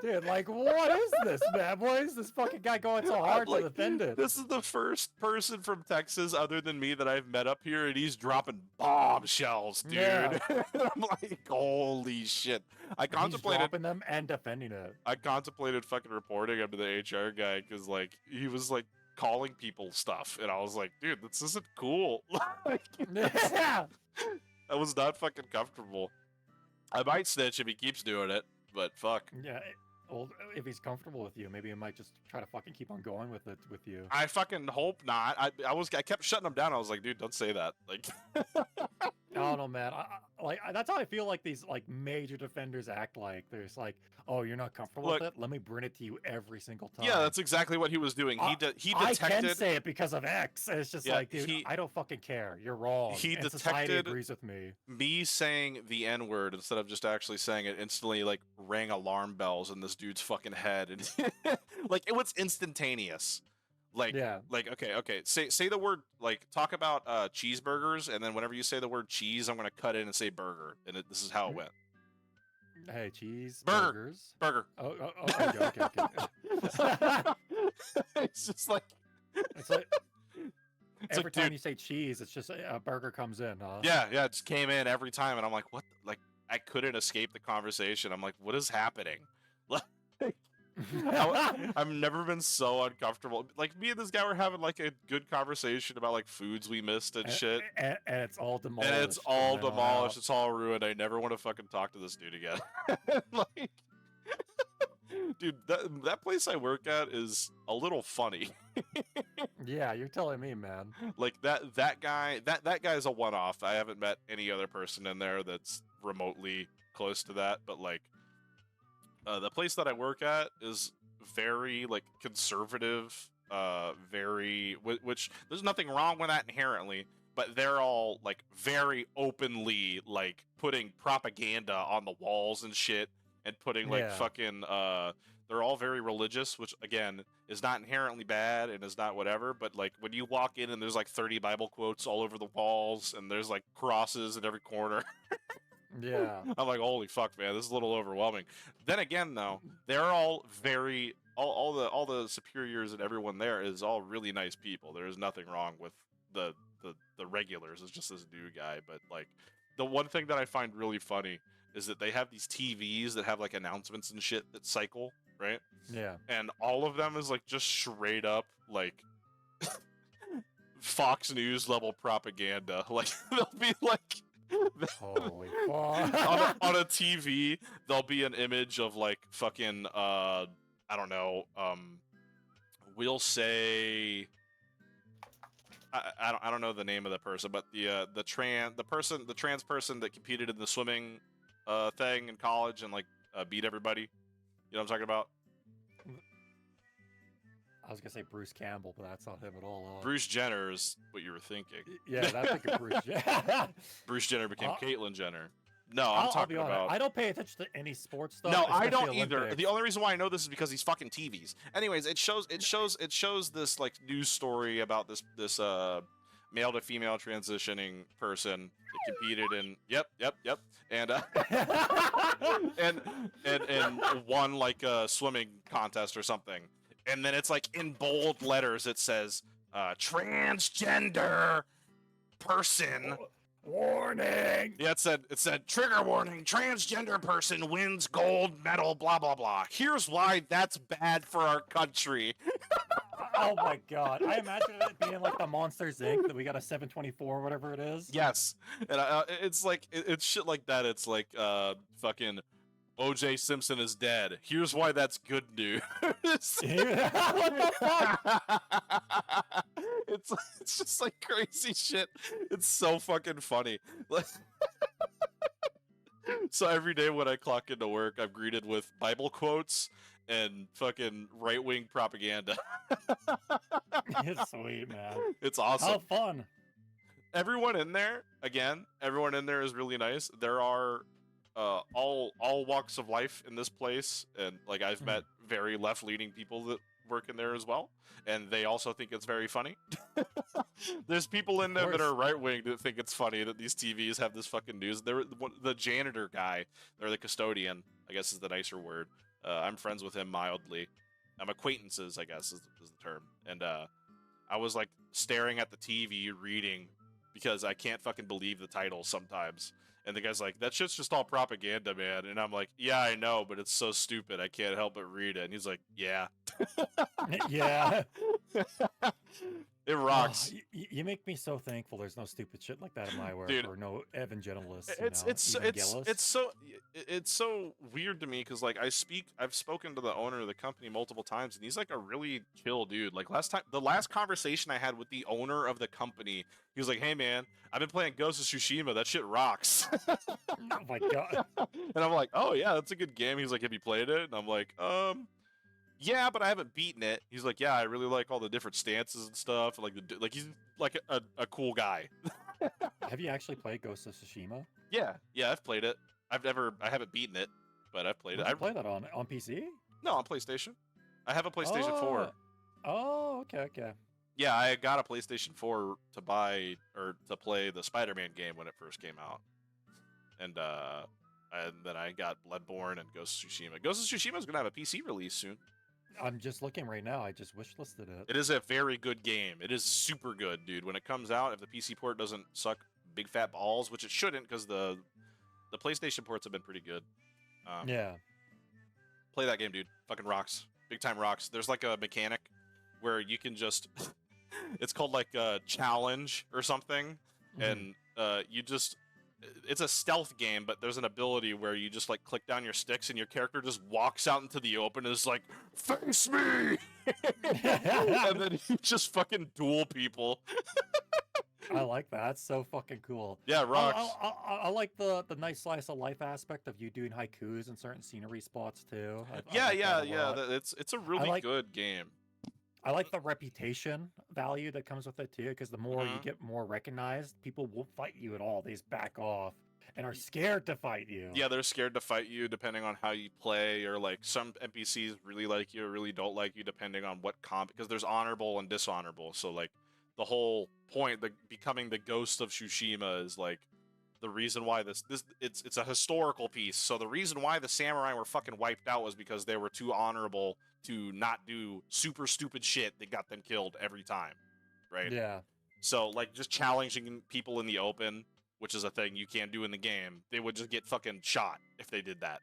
A: Dude, like, what is this, man? Why is this fucking guy going so hard to defend it?
B: This is the first person from Texas other than me that I've met up here, and he's dropping bombshells, dude.
A: Yeah.
B: I'm like, holy shit. I contemplated
A: He's dropping them and defending it.
B: I contemplated fucking reporting him to the HR guy because, like, he was like calling people stuff, and I was like, dude, this isn't cool. Like,
A: Yeah.
B: I was not fucking comfortable. I might snitch if he keeps doing it, but fuck.
A: Yeah. Well, if he's comfortable with you, maybe he might just try to fucking keep on going with it with you.
B: I fucking hope not. I kept shutting him down. I was like, dude, don't say that. Like,
A: I don't know, man. That's how I feel like these like major defenders act like. There's like, oh, you're not comfortable with it? Let me bring it to you every single time.
B: Yeah, that's exactly what he was doing. He detected.
A: I can say it because of X. It's just like, dude, I don't fucking care. You're wrong.
B: He
A: and society agrees with me.
B: Me saying the N word instead of just actually saying it instantly like rang alarm bells in this dude's fucking head, and like it was instantaneous. Like,
A: yeah.
B: Like, okay. Say the word, like, talk about cheeseburgers, and then whenever you say the word cheese, I'm gonna cut in and say burger, and this is how it went.
A: Hey, cheese
B: burgers. Burger.
A: Oh, okay.
B: It's just like
A: it's like every time you say cheese, it's just a burger comes in. Huh?
B: Yeah, it just came in every time, and I'm like, what? Like, I couldn't escape the conversation. I'm like, what is happening? Like, I've never been so uncomfortable. Like, me and this guy were having like a good conversation about like foods we missed and shit.
A: And it's all demolished.
B: And it's all demolished. It's all ruined. I never want to fucking talk to this dude again. Like, dude, that place I work at is a little funny.
A: Yeah, you're telling me, man.
B: Like that guy is a one-off. I haven't met any other person in there that's remotely close to that, but like the place that I work at is very like conservative, which there's nothing wrong with that inherently, but they're all like very openly like putting propaganda on the walls and shit, and putting like fucking they're all very religious, which again is not inherently bad and is not whatever, but like when you walk in and there's like 30 Bible quotes all over the walls and there's like crosses in every corner.
A: Yeah.
B: I'm like, holy fuck, man, this is a little overwhelming. Then again, though, they're all very all the superiors and everyone there is all really nice people. There is nothing wrong with the regulars. It's just this new guy. But like, the one thing that I find really funny is that they have these TVs that have like announcements and shit that cycle, right?
A: Yeah.
B: And all of them is like just straight up like Fox News level propaganda. Like they'll be like.
A: Holy fuck.
B: on a TV, there'll be an image of like fucking I don't know, we'll say I don't know the name of the person, but the trans person that competed in the swimming thing in college and like beat everybody. You know what I'm talking about?
A: I was gonna say Bruce Campbell, but that's not him at all.
B: Bruce Jenner is what you were thinking.
A: Yeah, that's like a Bruce Jenner.
B: Bruce Jenner became Caitlyn Jenner. No,
A: I'll
B: talking
A: be honest,
B: about.
A: I don't pay attention to any sports stuff.
B: No, I
A: especially
B: don't either.
A: Olympics.
B: The only reason why I know this is because he's fucking TVs. Anyways, it shows this like news story about this male to female transitioning person that competed in yep, and and won like a swimming contest or something. And then it's like in bold letters it says transgender person.
A: Warning!
B: Yeah, it said trigger warning, transgender person wins gold medal, blah blah blah. Here's why that's bad for our country.
A: Oh my god. I imagine it being like the Monsters Inc. that we got a 724 whatever it is.
B: Yes. And it's like it's shit like that. It's like fucking OJ Simpson is dead. Here's why that's good news.
A: What the fuck?
B: It's just like crazy shit. It's so fucking funny. Like so every day when I clock into work, I'm greeted with Bible quotes and fucking right-wing propaganda.
A: It's sweet, man.
B: It's awesome.
A: How fun.
B: Everyone in there is really nice. There are all walks of life in this place, and like I've met very left-leaning people that work in there as well, and they also think it's very funny. There's people in there that are right-wing that think it's funny that these TVs have this fucking news. They're the janitor guy, or the custodian, I guess is the nicer word. I'm friends with him mildly. I'm acquaintances, I guess is the term. And I was like staring at the TV reading because I can't fucking believe the titles sometimes. And the guy's like, that shit's just all propaganda, man. And I'm like, yeah, I know, but it's so stupid. I can't help but read it. And he's like, yeah.
A: Yeah.
B: It rocks.
A: Oh, you make me so thankful there's no stupid shit like that in my work.
B: Dude,
A: or no evangelicals.
B: It's so weird to me because like I've spoken to the owner of the company multiple times, and he's like a really chill dude. Like the last conversation I had with the owner of the company, he was like, hey man, I've been playing Ghost of Tsushima, that shit rocks.
A: Oh my god.
B: And I'm like, oh yeah, that's a good game. He's like, have you played it? And I'm like, yeah, but I haven't beaten it. He's like, yeah, I really like all the different stances and stuff. Like he's like a cool guy.
A: Have you actually played Ghost of Tsushima?
B: Yeah, I've played it. I haven't beaten it, but I've played it.
A: I play that on PC?
B: No, on PlayStation. I have a PlayStation 4.
A: Oh, okay.
B: Yeah, I got a PlayStation 4 to buy or to play the Spider-Man game when it first came out, and then I got Bloodborne and Ghost of Tsushima. Ghost of Tsushima is gonna have a PC release soon.
A: I'm just looking right now. I just wishlisted it.
B: It is a very good game. It is super good, dude. When it comes out, if the PC port doesn't suck big fat balls, which it shouldn't, because the PlayStation ports have been pretty good.
A: Yeah.
B: Play that game, dude. Fucking rocks. Big time rocks. There's like a mechanic where you can just... it's called like a challenge or something. And you just... It's a stealth game, but there's an ability where you just like click down your sticks and your character just walks out into the open and is like, face me! And then you just fucking duel people.
A: I like that. That's so fucking cool.
B: Yeah, rocks.
A: I like the nice slice of life aspect of you doing haikus in certain scenery spots too.
B: Yeah. It's a really good game.
A: I like the reputation value that comes with it too, because the more you get more recognized, people won't fight you at all. They just back off and are scared to fight you.
B: Yeah, they're scared to fight you depending on how you play, or like some NPCs really like you or really don't like you depending on what comp, because there's honorable and dishonorable. So like the whole point, becoming the Ghost of Tsushima is like the reason why it's a historical piece. So the reason why the samurai were fucking wiped out was because they were too honorable to not do super stupid shit that got them killed every time, right?
A: Yeah.
B: So like just challenging people in the open, which is a thing you can't do in the game, they would just get fucking shot if they did that.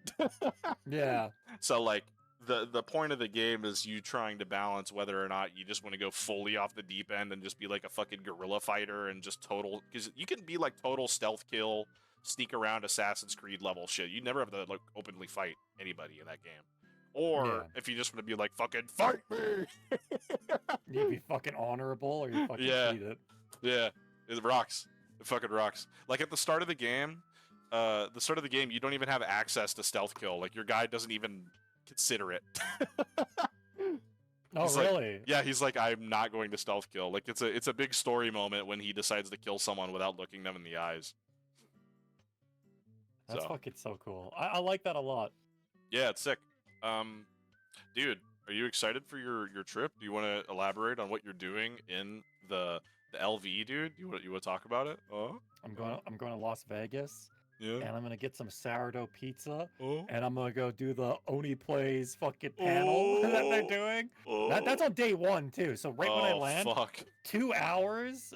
A: Yeah.
B: So like the point of the game is you trying to balance whether or not you just want to go fully off the deep end and just be like a fucking guerrilla fighter and just total, because you can be like total stealth kill, sneak around Assassin's Creed level shit. You never have to like openly fight anybody in that game. or
A: Yeah.
B: if you just want to be like fucking fight me.
A: You be fucking honorable or you fucking
B: Yeah.
A: cheat it.
B: Yeah, it rocks. It fucking rocks. Like at the start of the game, you don't even have access to stealth kill. Like your guy doesn't even consider it.
A: Oh,
B: He's like,
A: really?
B: yeah, he's like, I'm not going to stealth kill. Like it's a big story moment when he decides to kill someone without looking them in the eyes.
A: That's
B: So
A: fucking so cool. I like that a lot.
B: yeah, it's sick. Dude, are you excited for your trip? Do you want to elaborate on what you're doing in the LV, dude? You want to talk about it? Oh,
A: I'm going to Las Vegas.
B: yeah.
A: And I'm gonna get some sourdough pizza,
B: Oh,
A: and I'm gonna go do the Oni Plays fucking panel that they're doing. That's on day 1 too. So right when I land,
B: fuck.
A: 2 hours,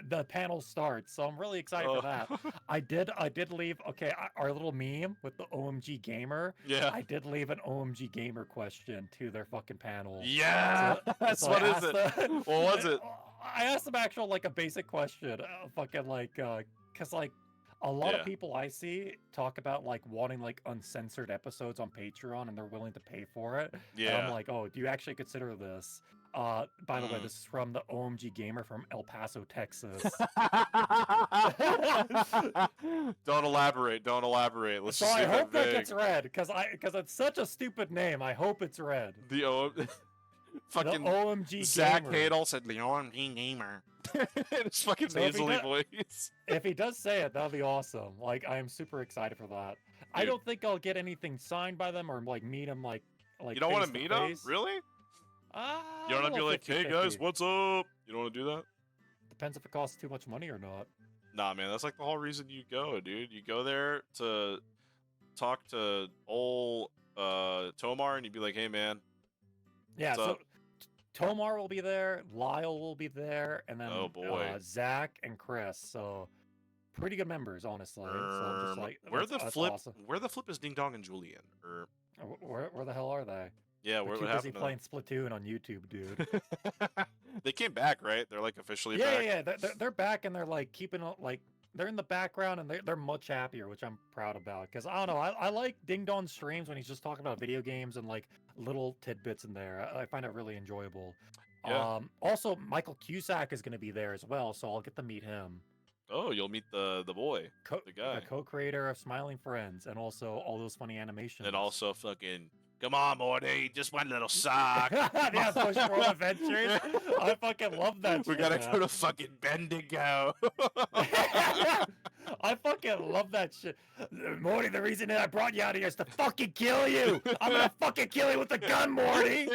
A: the panel starts. So I'm really excited for that. I did leave. Okay, our little meme with the OMG gamer.
B: Yeah.
A: I did leave an OMG gamer question to their fucking panel.
B: Yeah.
A: So
B: What
A: I
B: is it? What was it?
A: I asked them actual like a basic question, fucking like, cause like. A lot of people I see talk about like wanting like uncensored episodes on Patreon and they're willing to pay for it.
B: Yeah.
A: And I'm like, oh, do you actually consider this? By the way, this is from the OMG Gamer from El Paso, Texas.
B: Don't elaborate. Don't elaborate. Let's
A: So
B: just
A: I
B: leave
A: hope
B: that
A: that gets read because it's such a stupid name. I hope it's read.
B: Fucking
A: the OMG
B: Zach
A: Gamer.
B: Hadel said the OMG Gamer. It's fucking
A: So if he
B: nasally
A: does-
B: voice.
A: If he does say it, that'll be awesome. Like I am super excited for that. I
B: Dude.
A: don't think I'll get anything signed by them or like meet him like
B: You don't want to
A: face
B: meet him?
A: face.
B: Really? You don't want
A: A
B: to be
A: little
B: like, hey
A: 50-50.
B: guys, what's up? You don't want to do that?
A: Depends if it costs too much money or not.
B: Nah, man, that's like the whole reason you go, dude. You go there to talk to old Tomar, and you'd be like, hey, man.
A: Yeah,
B: what's
A: so
B: up?
A: Tomar will be there, Lyle will be there, and then
B: Oh, boy.
A: Zach and Chris. So pretty good members, honestly. So I'm just like,
B: where
A: that's
B: the flip?
A: awesome.
B: Where the flip is Ding Dong and Julian? Or
A: Where the hell are they?
B: yeah,
A: They're
B: where
A: too
B: what
A: busy
B: happened?
A: playing Splatoon on YouTube, dude.
B: They came back, right? They're like officially
A: yeah,
B: back.
A: yeah. They're back and they're like keeping like they're in the background and they're much happier, which I'm proud about. Because I don't know, I like Ding Dong streams when he's just talking about video games and like little tidbits in there. I find it really enjoyable.
B: Yeah.
A: Also, Michael Cusack is going to be there as well, so I'll get to meet him.
B: Oh, you'll meet the boy, the guy,
A: the co-creator of Smiling Friends, and also all those funny animations.
B: and also fucking. Come on, Morty, just one little sock.
A: yeah, Push World Adventures. I fucking love that
B: We
A: shit,
B: gotta
A: man.
B: go to fucking Bendigo.
A: I fucking love that shit. Morty, the reason that I brought you out here is to fucking kill you. I'm gonna fucking kill you with a gun, Morty.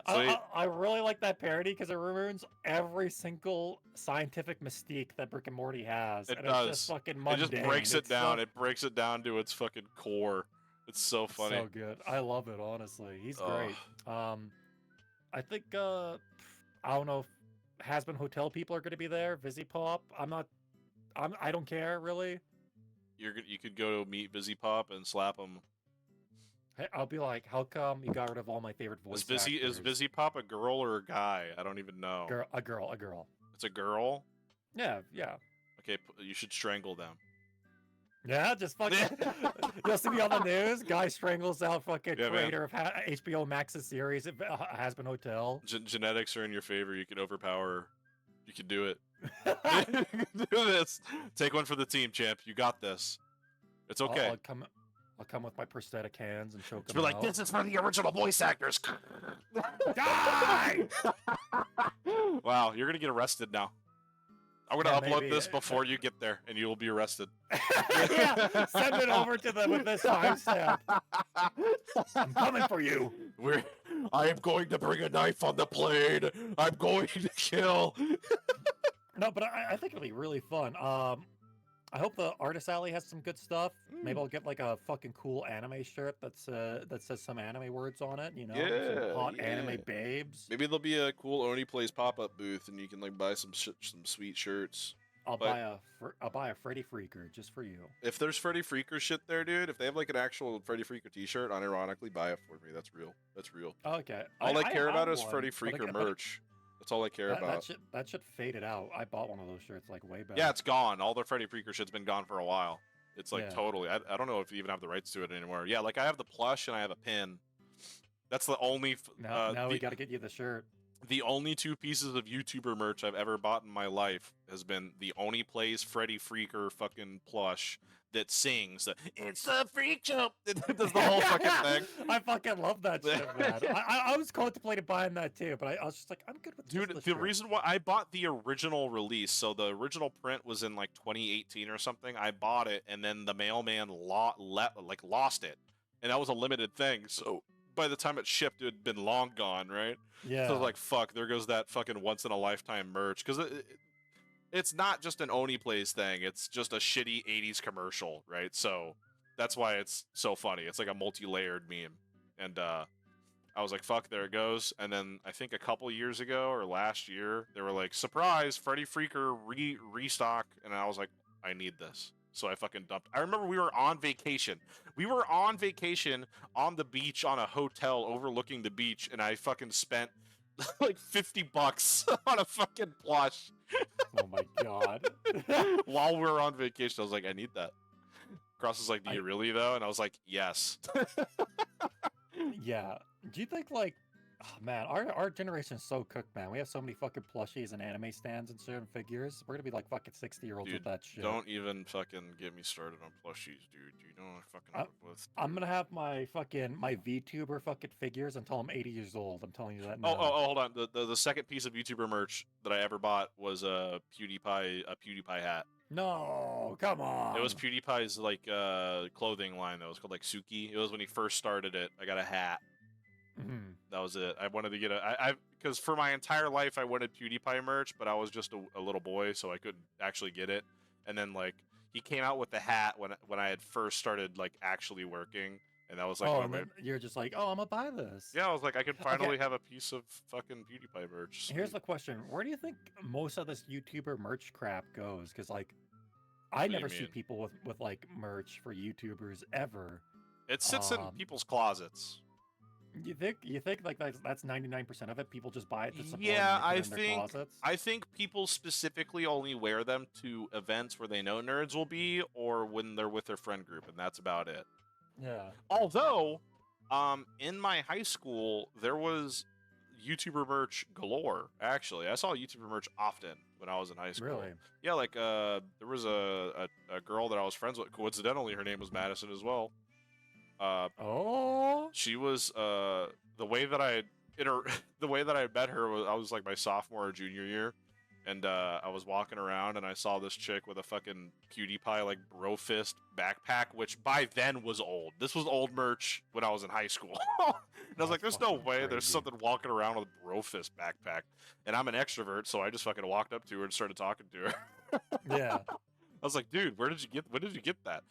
A: I really like that parody because it ruins every single scientific mystique that Rick and Morty has.
B: It
A: and
B: does.
A: It's just fucking
B: It
A: mundane.
B: just breaks it
A: It's
B: down.
A: So,
B: It breaks it down to its fucking core. It's so funny.
A: so good. I love it, honestly. He's great. I think I don't know if Has-Been Hotel people are going to be there. Vizzy Pop. I don't care really.
B: You could go meet Busy Pop and slap him.
A: Hey, I'll be like, how come you got rid of all my favorite voice
B: Is
A: actors?
B: Busy Pop a girl or a guy? I don't even know.
A: A girl.
B: It's a girl.
A: Yeah.
B: Okay, you should strangle them.
A: Yeah, just fucking. You'll see me on the news. Guy strangles out fucking
B: Yeah, man.
A: creator of HBO Max's series, Has-Been Hotel.
B: Genetics are in your favor. You can overpower. You can do it. You can do this. Take one for the team, champ. You got this. It's okay.
A: I'll come with my prosthetic hands and choke
B: Just
A: them
B: be like,
A: out.
B: this is for the original voice actors.
A: Die!
B: Wow, you're gonna get arrested now. I'm gonna
A: Yeah,
B: upload
A: maybe.
B: this before you get there, and you will be arrested.
A: Yeah, send it over to them with this timestamp. I'm coming for you.
B: I am going to bring a knife on the plane. I'm going to kill.
A: No, but I think it'll be really fun. I hope the Artist Alley has some good stuff. Maybe I'll get like a fucking cool anime shirt that says some anime words on it. You know,
B: Yeah,
A: some hot
B: yeah.
A: anime babes.
B: Maybe there'll be a cool Oni Plays pop-up booth, and you can like buy some sweet shirts.
A: I'll
B: but-
A: buy a Freddy Freaker just for you.
B: If there's Freddy Freaker shit there, dude, if they have like an actual Freddy Freaker T-shirt, unironically buy it for me. That's real. That's real.
A: Okay.
B: All I care about
A: have
B: is
A: one,
B: Freddy
A: but
B: Freaker merch. That's all I care about.
A: That shit faded out. I bought one of those shirts like way back.
B: Yeah, it's gone. All the Freddy Freaker shit's been gone for a while. It's like
A: Yeah.
B: totally. I don't know if you even have the rights to it anymore. Yeah, like I have the plush and I have a pin. That's the only.
A: Now we got to get you the shirt.
B: The only two pieces of YouTuber merch I've ever bought in my life has been the Oni Plays Freddy Freaker fucking plush that sings the "It's a freak show." It does the whole fucking thing.
A: I fucking love that shit, man. I was contemplating buying that too, but I was just like, I'm good with
B: Dude,
A: just
B: the
A: shirt.
B: reason why I bought the original release, so the original print was in like 2018 or something. I bought it, and then the mailman lost it, and that was a limited thing. So by the time it shipped, it had been long gone, right?
A: Yeah.
B: So I was like, fuck, there goes that fucking once in a lifetime merch. Because it's not just an Oni Plays thing, it's just a shitty 80s commercial, right? So that's why it's so funny. It's like a multi-layered meme. And I was like, fuck, there it goes. And then I think a couple years ago or last year, they were like, surprise, Freddy Freaker restock. And I was like, I need this. So I fucking dumped. I remember we were on vacation. We were on vacation on the beach on a hotel overlooking the beach, and I fucking spent like $50 on a fucking plush.
A: Oh my god.
B: While we were on vacation, I was like, I need that. Cross was like, do you really though? And I was like, yes.
A: Yeah. Do you think like, oh, man, our generation's so cooked, man. We have so many fucking plushies and anime stands and certain figures. We're gonna be like fucking 60-year-olds with that shit.
B: Don't even fucking get me started on plushies, dude. You know I fucking
A: I'm gonna have my VTuber fucking figures until I'm 80 years old. I'm telling you that now.
B: Oh, hold on. The second piece of YouTuber merch that I ever bought was a PewDiePie hat.
A: No, come on.
B: It was PewDiePie's like clothing line that was called like Suki. It was when he first started it. I got a hat.
A: Mm-hmm.
B: That was it. I wanted to get because for my entire life I wanted PewDiePie merch, but I was just a little boy, so I couldn't actually get it. And then like he came out with the hat when I had first started like actually working, and that was like,
A: and then you're just like, oh, I'm gonna buy this.
B: Yeah, I was like, I could finally have a piece of fucking PewDiePie merch. Sweet.
A: Here's the question: where do you think most of this YouTuber merch crap goes? Because like, I never see people with like merch for YouTubers ever.
B: It sits in people's closets.
A: You think like that's 99% of it? People just buy it to support.
B: Yeah,
A: their
B: I think people specifically only wear them to events where they know nerds will be, or when they're with their friend group, and that's about it.
A: Yeah.
B: Although, in my high school there was YouTuber merch galore. Actually, I saw YouTuber merch often when I was in high school.
A: Really?
B: Yeah, like there was a girl that I was friends with. Coincidentally, her name was Madison as well. She was the way that I met her was I was like my sophomore or junior year, and I was walking around and I saw this chick with a fucking PewDiePie like bro fist backpack, which by then was old. This was old merch when I was in high school. And I was like, there's no way there's something walking around with a bro fist backpack. And I'm an extrovert, so I just fucking walked up to her and started talking to her.
A: Yeah.
B: I was like, dude, when did you get that?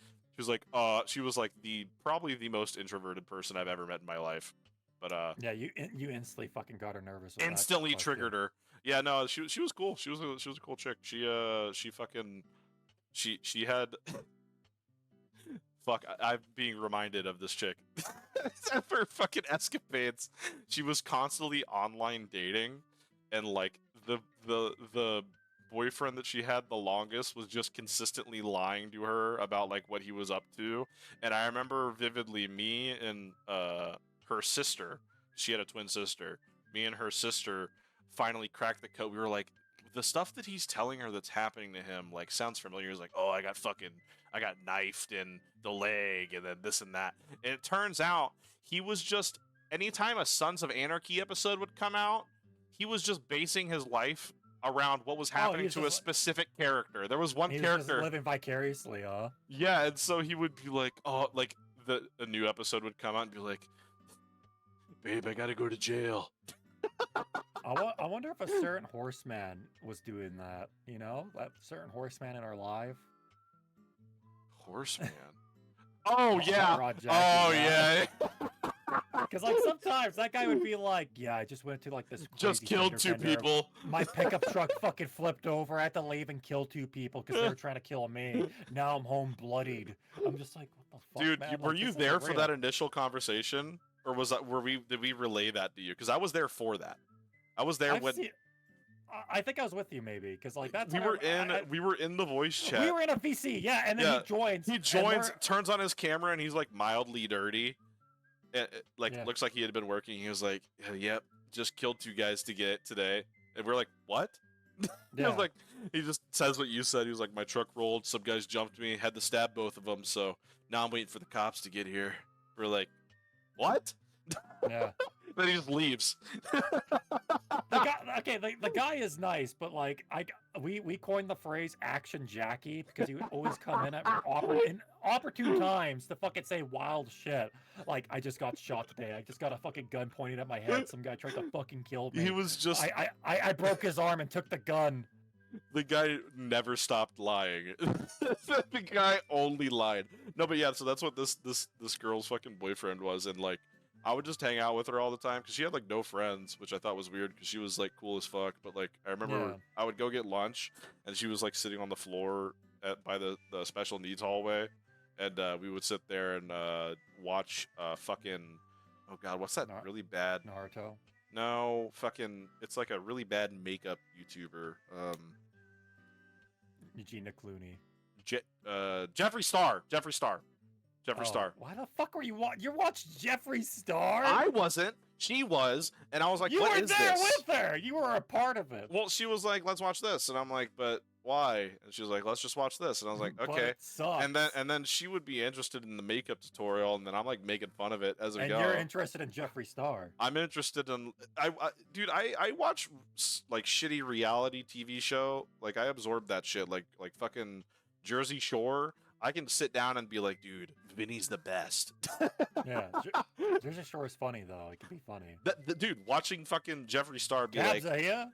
B: She was like probably the most introverted person I've ever met in my life. But
A: yeah, you instantly fucking got her nervous.
B: Instantly triggered her. Yeah, no, she was cool. She was a cool chick. She had fuck. I'm being reminded of this chick. Of her fucking escapades. She was constantly online dating, and like the boyfriend that she had the longest was just consistently lying to her about like what he was up to. And I remember vividly me and her sister, she had a twin sister, me and her sister finally cracked the code. We were like, the stuff that he's telling her that's happening to him like sounds familiar. He's like, oh, I got knifed in the leg and then this and that. And it turns out he was just, anytime a Sons of Anarchy episode would come out, he was just basing his life around what was happening to a specific character. There was one character
A: just living vicariously, huh?
B: Yeah, and so he would be like, oh, like a new episode would come out and be like, babe, I gotta go to jail.
A: I wonder if a certain horseman was doing that, you know? That certain horseman in our life.
B: Horseman? Oh, yeah.
A: Jackson,
B: oh, yeah.
A: Because, like, sometimes that guy would be like, yeah, I just went to, like, this
B: just killed two people.
A: My pickup truck fucking flipped over. I had to leave and kill two people because they were trying to kill me. Now I'm home bloodied. I'm just like, what the fuck,
B: dude,
A: man?
B: were you there for that initial conversation? Or did we relay that to you? Because I was there for that. I was there when...
A: I think I was with you maybe because like that's
B: we
A: when
B: were we were in the voice chat.
A: we were in a VC, yeah, and then
B: Yeah,
A: he joins.
B: He joins, turns on his camera, and he's like mildly dirty. Like
A: Yeah.
B: looks like he had been working. He was like, "Yep, just killed 2 guys to get it today." And we're like, "What?" He was like, he just says what you said. He was like, "My truck rolled. Some guys jumped me. Had to stab both of them. So now I'm waiting for the cops to get here." We're like, "What?"
A: Yeah.
B: Then he just leaves.
A: The guy is nice, but like we coined the phrase "Action Jackie" because he would always come in at opportune times to fucking say wild shit. Like, I just got shot today. I just got a fucking gun pointed at my head. Some guy tried to fucking kill me.
B: He was just.
A: I broke his arm and took the gun.
B: The guy never stopped lying. The guy only lied. No, but yeah, so that's what this girl's fucking boyfriend was, and like I would just hang out with her all the time because she had like no friends, which I thought was weird because she was like cool as fuck. But like I remember I would go get lunch, and she was like sitting on the floor by the special needs hallway, and we would sit there and watch fucking, oh god, what's that really bad
A: Naruto?
B: No, fucking, it's like a really bad makeup YouTuber.
A: Eugenia Clooney.
B: Jeffree Star. Jeffree Star.
A: Why the fuck were you you watched Jeffree Star?
B: I wasn't. She was, and I was like,
A: "You
B: "What
A: were
B: is
A: there
B: this?"
A: with her. You were a part of it.
B: Well, she was like, "Let's watch this," and I'm like, "But why?" And she was like, "Let's just watch this," and I was like,
A: But
B: "Okay."
A: it sucks.
B: And then she would be interested in the makeup tutorial, and then I'm like making fun of it as we
A: and
B: go.
A: you're interested in Jeffree Star.
B: I'm interested in dude. I watch like shitty reality TV show. Like I absorb that shit. Like fucking Jersey Shore. I can sit down and be like, dude, Vinny's the best.
A: Yeah, Jersey Shore is funny though. It can be funny.
B: Dude, watching fucking Jeffree Star be
A: Cabs,
B: like,
A: yeah?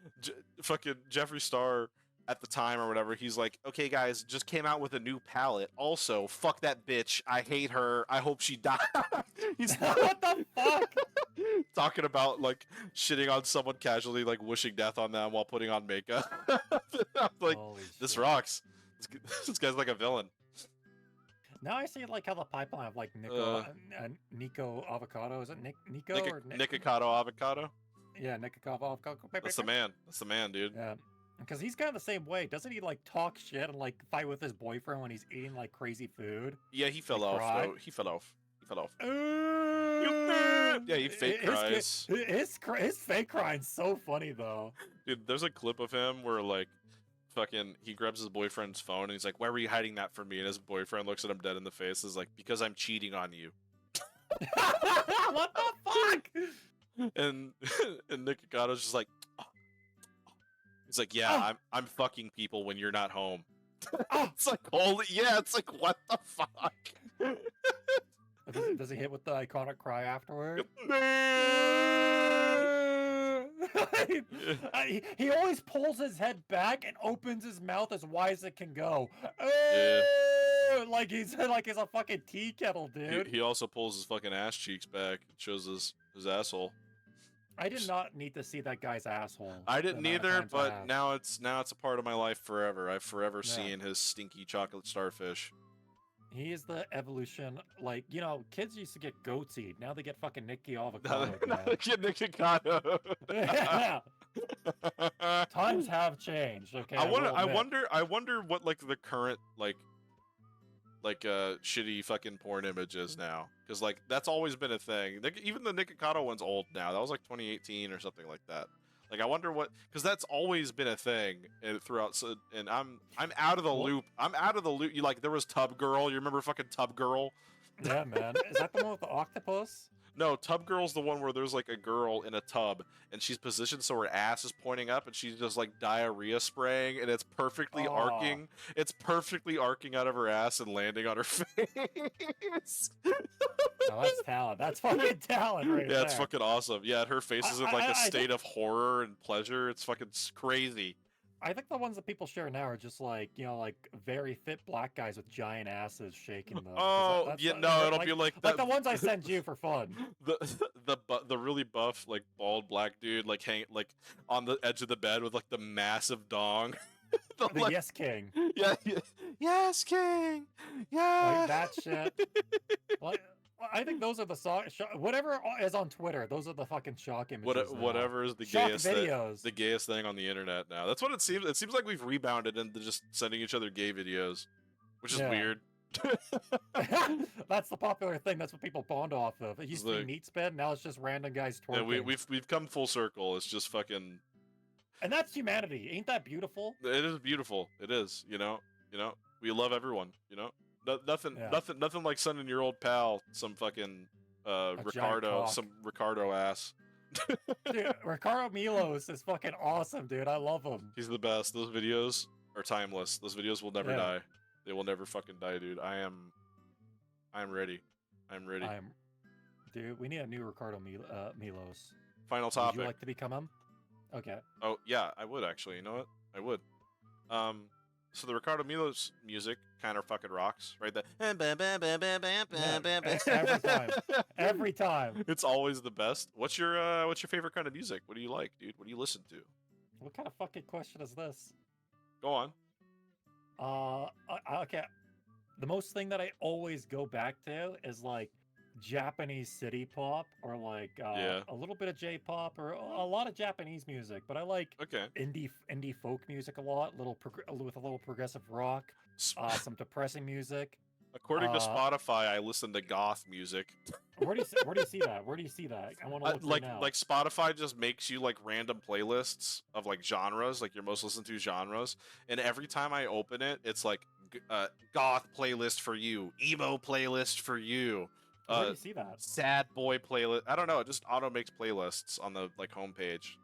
B: fucking Jeffree Star at the time or whatever, he's like, "Okay, guys, just came out with a new palette. Also, fuck that bitch. I hate her. I hope she dies." He's
A: what the fuck?
B: Talking about like shitting on someone casually, like wishing death on them while putting on makeup. I'm like, this rocks. This guy's like a villain.
A: Now I see like how the pipeline of like Nico Avocado, is it Nico or
B: Nikocado Avocado?
A: Yeah, Nikocado Avocado.
B: That's the man. That's the man, dude.
A: Yeah, because he's kind of the same way. Doesn't he like talk shit and like fight with his boyfriend when he's eating like crazy food?
B: Yeah, he fell off. Though. He fell off. Yeah, he fake cries.
A: His fake crying's so funny though.
B: Dude, there's a clip of him where like fucking he grabs his boyfriend's phone and he's like, "Why were you hiding that from me?" And his boyfriend looks at him dead in the face, is like, "Because I'm cheating on you."
A: What the fuck?
B: And Nikocato's just like, oh. He's like, "Yeah, I'm fucking people when you're not home." It's like, holy, yeah, it's like, what the fuck?
A: Does he hit with the iconic cry afterward? He always pulls his head back and opens his mouth as wide as it can go.
B: Yeah.
A: Like he's a fucking tea kettle, dude.
B: He also pulls his fucking ass cheeks back and shows his asshole.
A: I did not need to see that guy's asshole.
B: I didn't either, but now it's a part of my life forever. I've forever seen his stinky chocolate starfish.
A: He is the evolution, like, you know, kids used to get goat's eat. Now they get fucking Nicky Avocado.
B: Now they get Nikocado.
A: Yeah. Times have changed. Okay.
B: I wonder what like the current like shitty fucking porn image is now, because like that's always been a thing. Even the Nikocado one's old now. That was like 2018 or something like that. Like I wonder what, because that's always been a thing throughout. So, and I'm out of the loop. I'm out of the loop. You like there was Tub Girl. You remember fucking Tub Girl?
A: Yeah, man. Is that the one with the octopus?
B: No, Tub Girl's the one where there's like a girl in a tub and she's positioned so her ass is pointing up and she's just like diarrhea spraying and it's perfectly arcing. It's perfectly arcing out of her ass and landing on her face.
A: Oh, that's talent. That's fucking talent right there.
B: Yeah, it's fucking awesome. Yeah, her face is in like a state of horror and pleasure. It's fucking crazy.
A: I think the ones that people share now are just like, you know, like very fit black guys with giant asses shaking them.
B: Oh, yeah, no, it'll be like
A: the ones I send you for fun.
B: The really buff like bald black dude like hang like on the edge of the bed with like the massive dong.
A: The Yes King.
B: Yeah, Yes King. Yeah.
A: Like that shit. I think those are the whatever is on Twitter. Those are the fucking shock images.
B: Whatever is the
A: shock
B: gayest
A: videos.
B: the gayest thing on the internet now. That's what it seems. It seems like we've rebounded into just sending each other gay videos, which is weird.
A: That's the popular thing. That's what people bond off of. It used to be
B: like,
A: meat spin. Now it's just random guys twerking.
B: Yeah, we've come full circle. It's just fucking.
A: And that's humanity. Ain't that beautiful?
B: It is beautiful. It is. You know. We love everyone. Nothing like sending your old pal some fucking some Ricardo ass.
A: Dude, Ricardo Milos is fucking awesome, dude. I love him.
B: He's the best. Those videos are timeless. Those videos will never die. They will never fucking die, dude. I am ready. I'm ready.
A: Dude, we need a new Ricardo Milos.
B: Final topic.
A: Would you like to become him? Okay.
B: Oh yeah, I would actually. You know what? I would. So the Ricardo Milos music kind of fucking rocks, right?
A: Every time.
B: It's always the best. What's your favorite kind of music? What do you like, dude? What do you listen to?
A: What kind of fucking question is this?
B: Go on.
A: Okay. The most thing that I always go back to is like Japanese city pop or like a little bit of J-pop or a lot of Japanese music, but I like indie folk music a lot, with a little progressive rock, some depressing music.
B: According to Spotify, I listen to goth music.
A: Where do you see that? Where do you see that? I want to look right now.
B: Like Spotify just makes you like random playlists of like genres, like your most listened to genres, and every time I open it, it's like goth playlist for you, emo playlist for you.
A: Where do you see that?
B: Sad boy playlist. I don't know. It just auto makes playlists on the like homepage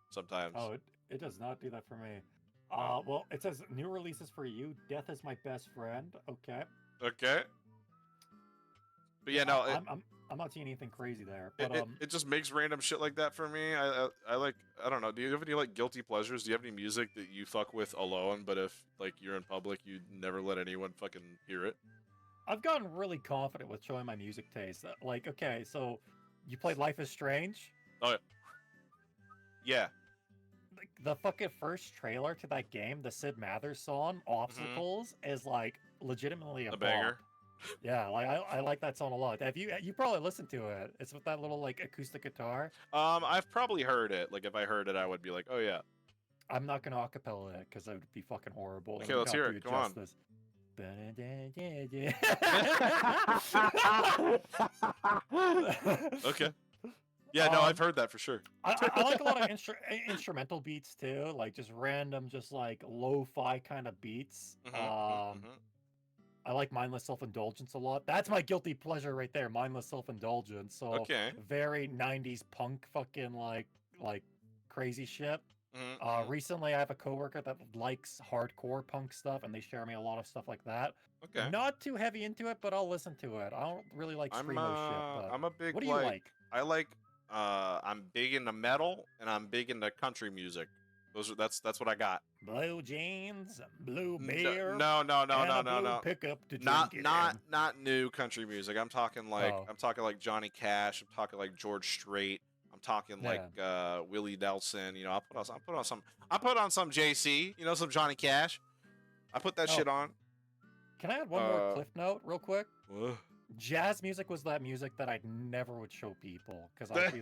B: sometimes.
A: Oh, it does not do that for me. Well, it says new releases for you. Death is my best friend. Okay.
B: Okay. But yeah, no,
A: I'm not seeing anything crazy there. But
B: it just makes random shit like that for me. I like, I don't know. Do you have any like guilty pleasures? Do you have any music that you fuck with alone, but if like you're in public, you never let anyone fucking hear it?
A: I've gotten really confident with showing my music taste. Like, okay, so you played Life is Strange?
B: Oh yeah. Yeah.
A: The fucking first trailer to that game, the Sid Mathers song, Obstacles, is like legitimately a
B: banger.
A: Yeah, like I like that song a lot. Have you probably listened to it? It's with that little like acoustic guitar.
B: I've probably heard it. Like if I heard it, I would be like, oh yeah.
A: I'm not gonna acapella it because it would be fucking horrible.
B: Okay, let's hear it. Come on. Okay. Yeah, no, I've heard that for sure.
A: I like a lot of instrumental beats too, like just random, just like lo-fi kind of beats. I like mindless self-indulgence a lot. That's my guilty pleasure right there, mindless self-indulgence. So very 90s punk fucking like crazy shit. Recently I have a coworker that likes hardcore punk stuff and they share me a lot of stuff like that.
B: Okay.
A: Not too heavy into it, but I'll listen to it. I don't really like screamo shit. But
B: I'm a big
A: what do you like?
B: I like I'm big into metal and I'm big into country music. That's what I got.
A: Blue jeans, blue beer.
B: No.
A: Pickup to drink
B: not new country music. I'm talking like Johnny Cash. I'm talking like George Strait. I'm talking like Willie Nelson. You know, I put on some JC. You know, some Johnny Cash. I put that shit on.
A: Can I add one more cliff note real quick? Jazz music was that music that I never would show people because I'd be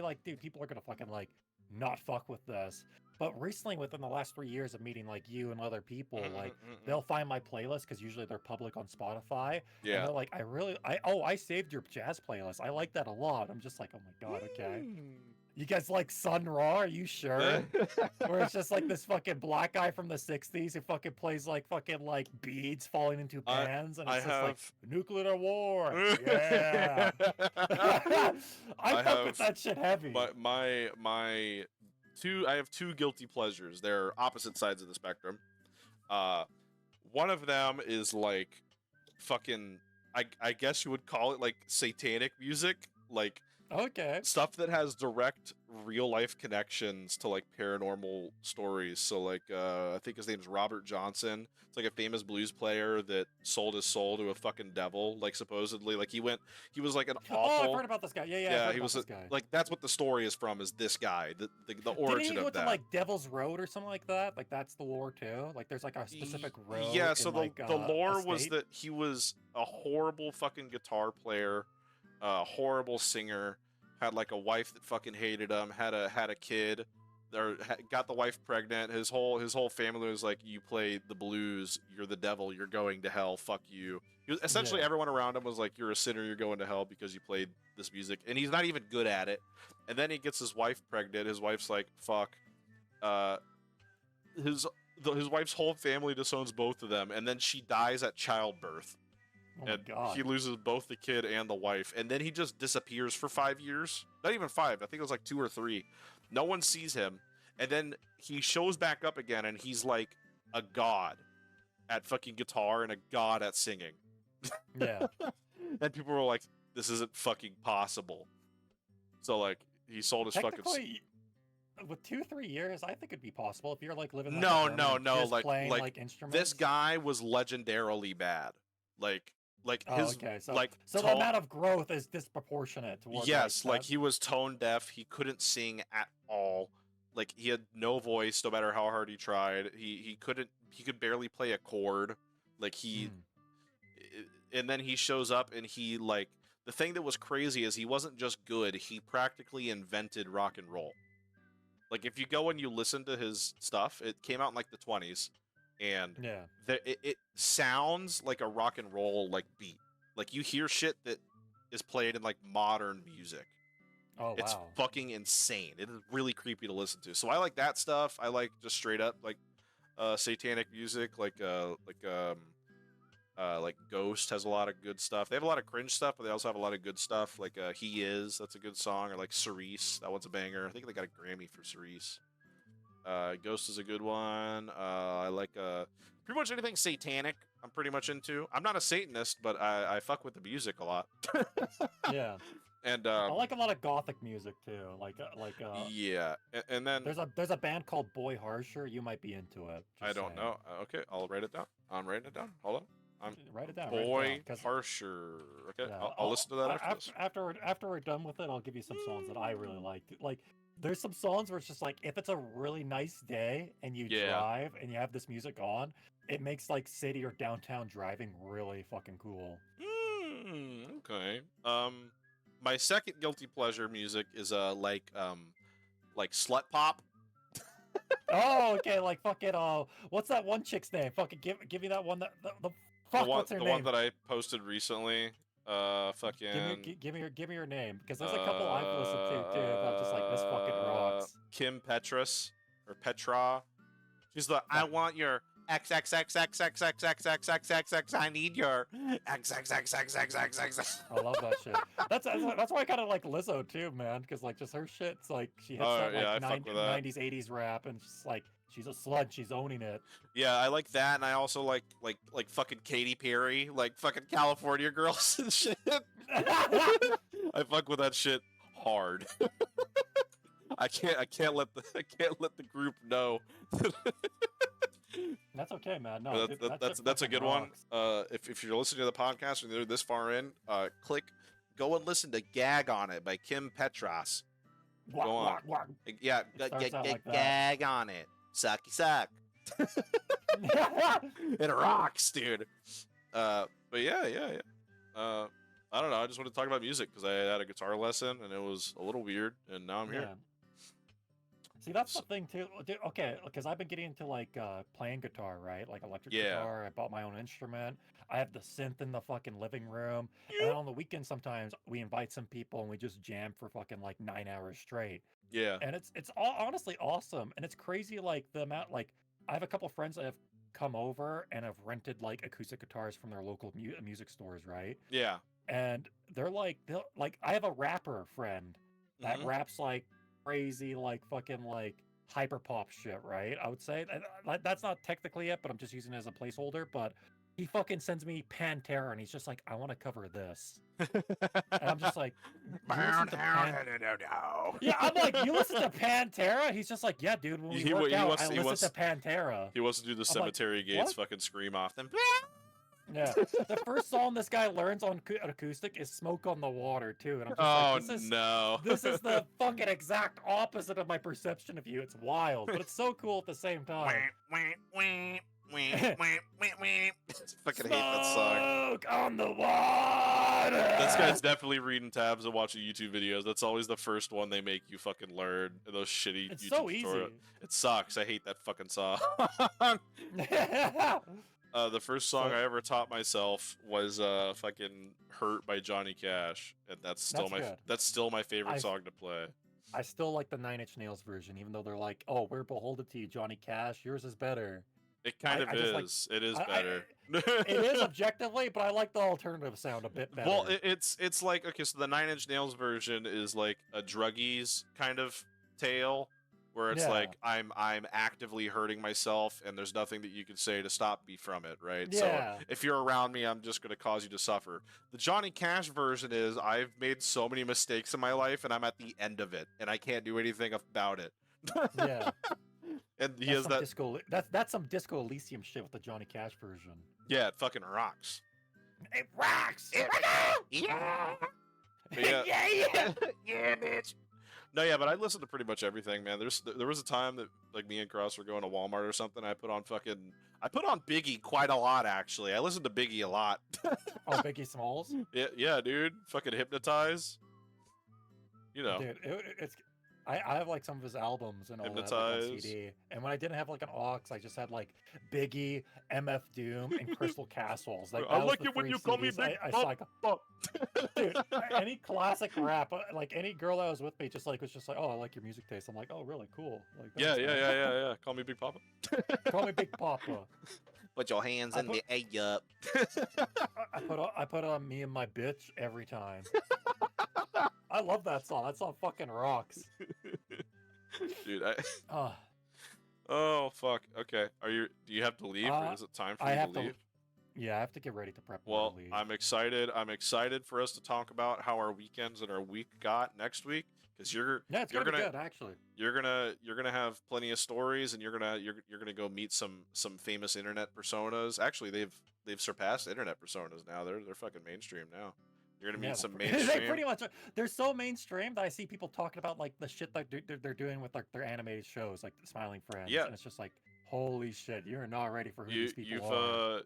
A: like, dude, people are gonna fucking like not fuck with this. But recently, within the last 3 years of meeting like you and other people, like they'll find my playlist because usually they're public on Spotify. Yeah. And they're like, I saved your jazz playlist. I like that a lot. I'm just like, oh my god, okay. You guys like Sun Ra? Are you sure? Where it's just like this fucking black guy from the 60s who fucking plays like fucking like beads falling into pans and it's just like nuclear war. Yeah. I fuck with that shit heavy.
B: I have two guilty pleasures. They're opposite sides of the spectrum. One of them is like fucking I guess you would call it like satanic music, like
A: Okay.
B: Stuff that has direct real life connections to like paranormal stories. So like I think his name's Robert Johnson. It's like a famous blues player that sold his soul to a fucking devil, like supposedly. Like he was like an
A: Oh, I've
B: awful.
A: heard about this guy. Yeah, I've
B: Yeah,
A: heard
B: he
A: about
B: was
A: this guy.
B: like that's what the story is from, is this guy, the
A: Didn't
B: origin
A: he go
B: of
A: to
B: that.
A: like Devil's Road or something like that? Like that's the lore too. Like there's like a specific road
B: Yeah, so
A: in like
B: the
A: a
B: lore was
A: state.
B: that he was a horrible fucking guitar player, a horrible singer, had like a wife that fucking hated him, had a kid, or got the wife pregnant. His whole family was like, "You play the blues, you're the devil, you're going to hell. Fuck you." Essentially,
A: Yeah.
B: everyone around him was like, "You're a sinner, you're going to hell because you played this music," and he's not even good at it. And then he gets his wife pregnant. His wife's like, "Fuck." Uh, his wife's whole family disowns both of them, and then she dies at childbirth,
A: Oh my
B: and
A: god.
B: he loses both the kid and the wife, and then he just disappears for 5 years. Not even 5. I think it was like 2 or 3. No one sees him, and then he shows back up again, and he's like a god at fucking guitar and a god at singing.
A: Yeah.
B: And people were like, "This isn't fucking possible." So like he sold his fucking.
A: Technically, with 2-3 years, I think it'd be possible if you're like living like
B: No,
A: a hermit
B: no,
A: and
B: no.
A: just playing like instruments.
B: This guy was legendarily bad. Like
A: Oh,
B: his
A: okay. So
B: like
A: so the
B: tone.
A: amount of growth is disproportionate toward
B: Yes, like
A: that.
B: he was tone deaf. He couldn't sing at all. Like he had no voice, no matter how hard he tried. He couldn't. He could barely play a chord. Like he,
A: Hmm.
B: and then he shows up and he like the thing that was crazy is he wasn't just good. He practically invented rock and roll. Like if you go and you listen to his stuff, it came out in like the 20s, and
A: Yeah.
B: it sounds like a rock and roll like beat. Like you hear shit that is played in like modern music.
A: Oh
B: It's
A: wow.
B: fucking insane. It is really creepy to listen to. So I like that stuff. I like just straight up like satanic music, like Ghost has a lot of good stuff. They have a lot of cringe stuff, but they also have a lot of good stuff. Like He Is, that's a good song, or like Cerise, that one's a banger. I think they got a Grammy for Cerise. Ghost is a good one. I like pretty much anything satanic. I'm pretty much into. I'm not a Satanist, but I fuck with the music a lot.
A: Yeah.
B: And
A: I like a lot of gothic music too.
B: yeah, and then
A: there's a band called Boy Harsher. You might be into it.
B: I
A: Just
B: don't
A: saying.
B: know. Okay, I'll write it down. I'm writing it down. Hold on. I'm
A: Write it down.
B: Boy
A: 'cause,
B: Harsher. Okay,
A: yeah,
B: I'll listen to that after this.
A: after we're done with it, I'll give you some songs that I really liked. Like, there's some songs where it's just like if it's a really nice day and you
B: Yeah.
A: drive and you have this music on, it makes like city or downtown driving really fucking cool.
B: Okay. My second guilty pleasure music is like slut pop.
A: Oh, okay. Like fucking what's that one chick's name? Fucking give me that one. The fuck. What's her
B: The
A: name?
B: one that I posted recently. Fucking.
A: Give me your name because there's a couple I've listened to too. That I'm just like this fucking rocks.
B: Kim Petras or Petra. She's the I want your XXXXXXXXXXX. I need your XXXXXXX.
A: I love that shit. That's why I kind of like Lizzo too, man. Because like just her shit's like she hits that
B: yeah, I
A: like
B: fuck with that.
A: 90s 80s rap and just like she's a slut. She's owning it.
B: Yeah, I like that, and I also like fucking Katy Perry, like fucking California Girls and shit. I fuck with that shit hard. I can't let the group know.
A: That's okay, man. No,
B: that's a good one. If you're listening to the podcast and you're this far in, go and listen to "Gag on It" by Kim Petras. Go on. Yeah, gag on it. Sucky suck. It rocks, dude. But yeah. I don't know. I just want to talk about music because I had a guitar lesson and it was a little weird, and now I'm here.
A: See, that's the thing too. Okay, because I've been getting into like playing guitar, right? Like electric guitar. I bought my own instrument. I have the synth in the fucking living room. And then on the weekend, sometimes we invite some people and we just jam for fucking like 9 hours straight.
B: Yeah.
A: And it's all honestly awesome. And it's crazy, like the amount. Like I have a couple friends that have come over and have rented like acoustic guitars from their local music stores, right?
B: Yeah.
A: And they'll I have a rapper friend that raps like crazy, like fucking like hyper pop shit, right? I would say that's not technically it, but I'm just using it as a placeholder. But he fucking sends me Pantera, and he's just like, I want to cover this, and I'm just like, you listen to Yeah, I'm like, you listen to Pantera? He's just like, yeah, dude. When we work out, I listen to Pantera.
B: He wants to do the Cemetery Gates fucking scream off them.
A: Yeah, the first song this guy learns on acoustic is "Smoke on the Water" too, and I'm just like, this is the fucking exact opposite of my perception of you. It's wild, but it's so cool at the same time.
B: Fucking hate that song.
A: Smoke on the water.
B: This guy's definitely reading tabs and watching YouTube videos. That's always the first one they make you fucking learn. Those shitty
A: It's
B: YouTube
A: so
B: tutorials.
A: easy.
B: It sucks. I hate that fucking song. The first song I ever taught myself was fucking "Hurt" by Johnny Cash, and that's still my favorite song to play.
A: I still like the 9 Inch Nails version, even though they're like, "Oh, we're beholden to you, Johnny Cash. Yours is better."
B: It kind of is. It is better.
A: It is objectively, but I like the alternative sound a bit better.
B: Well, it's like, okay, so the 9 Inch Nails version is like a druggies kind of tale, where it's like I'm actively hurting myself, and there's nothing that you can say to stop me from it, right?
A: Yeah.
B: So if you're around me, I'm just going to cause you to suffer. The Johnny Cash version is I've made so many mistakes in my life, and I'm at the end of it, and I can't do anything about it.
A: Yeah.
B: And he has that.
A: That's some Disco Elysium shit with the Johnny Cash version.
B: Yeah, it fucking rocks.
A: It rocks.
B: Yeah.
A: Yeah, bitch.
B: No, yeah, but I listen to pretty much everything, man. There was a time that like me and Cross were going to Walmart or something. I put on Biggie quite a lot, actually. I listened to Biggie a lot.
A: Oh, Biggie Smalls.
B: Yeah, dude. Fucking Hypnotize. You know.
A: Dude, I have like some of his albums and all that like, on CD. And when I didn't have like an aux, I just had like Biggie, MF Doom, and Crystal Castles. Like
B: I like it when you call me Big Papa.
A: Dude, any classic rap, like any girl that was with me, was just like, oh, I like your music taste. I'm like, oh, really cool. Like,
B: yeah. Call me Big Papa.
A: Call me Big Papa.
B: Put your hands in the up.
A: I put on Me and My Bitch every time. I love that song. That song fucking rocks.
B: Dude, Oh fuck. Okay. Do you have to leave, or is it time for you to leave?
A: Yeah, I have to get ready to prep.
B: Well,
A: to leave.
B: I'm excited for us to talk about how our weekends and our week got next week, because
A: it's gonna be good, actually.
B: You're gonna have plenty of stories, and you're gonna go meet some famous internet personas. Actually, they've surpassed internet personas now. They're fucking mainstream now. You're gonna meet some mainstream.
A: They pretty much they're so mainstream that I see people talking about like the shit that they're doing with like their animated shows, like Smiling Friends.
B: Yeah,
A: and it's just like, holy shit, you're not ready for who these people are.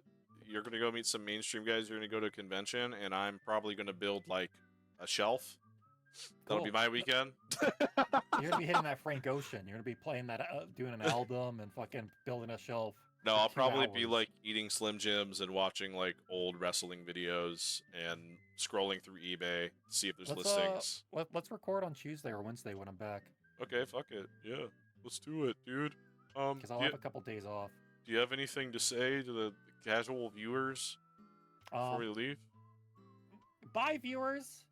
B: You're gonna go meet some mainstream guys. You're gonna go to a convention, and I'm probably gonna build like a shelf. That'll be my weekend.
A: You're gonna be hitting that Frank Ocean. You're gonna be playing that, doing an album and fucking building a shelf.
B: No, I'll probably be like eating Slim Jims and watching like old wrestling videos and scrolling through eBay to see if there's listings.
A: Let's record on Tuesday or Wednesday when I'm back.
B: Okay, fuck it. Yeah, let's do it, dude.
A: Because I'll have a couple days off.
B: Do you have anything to say to the casual viewers before we leave?
A: Bye, viewers.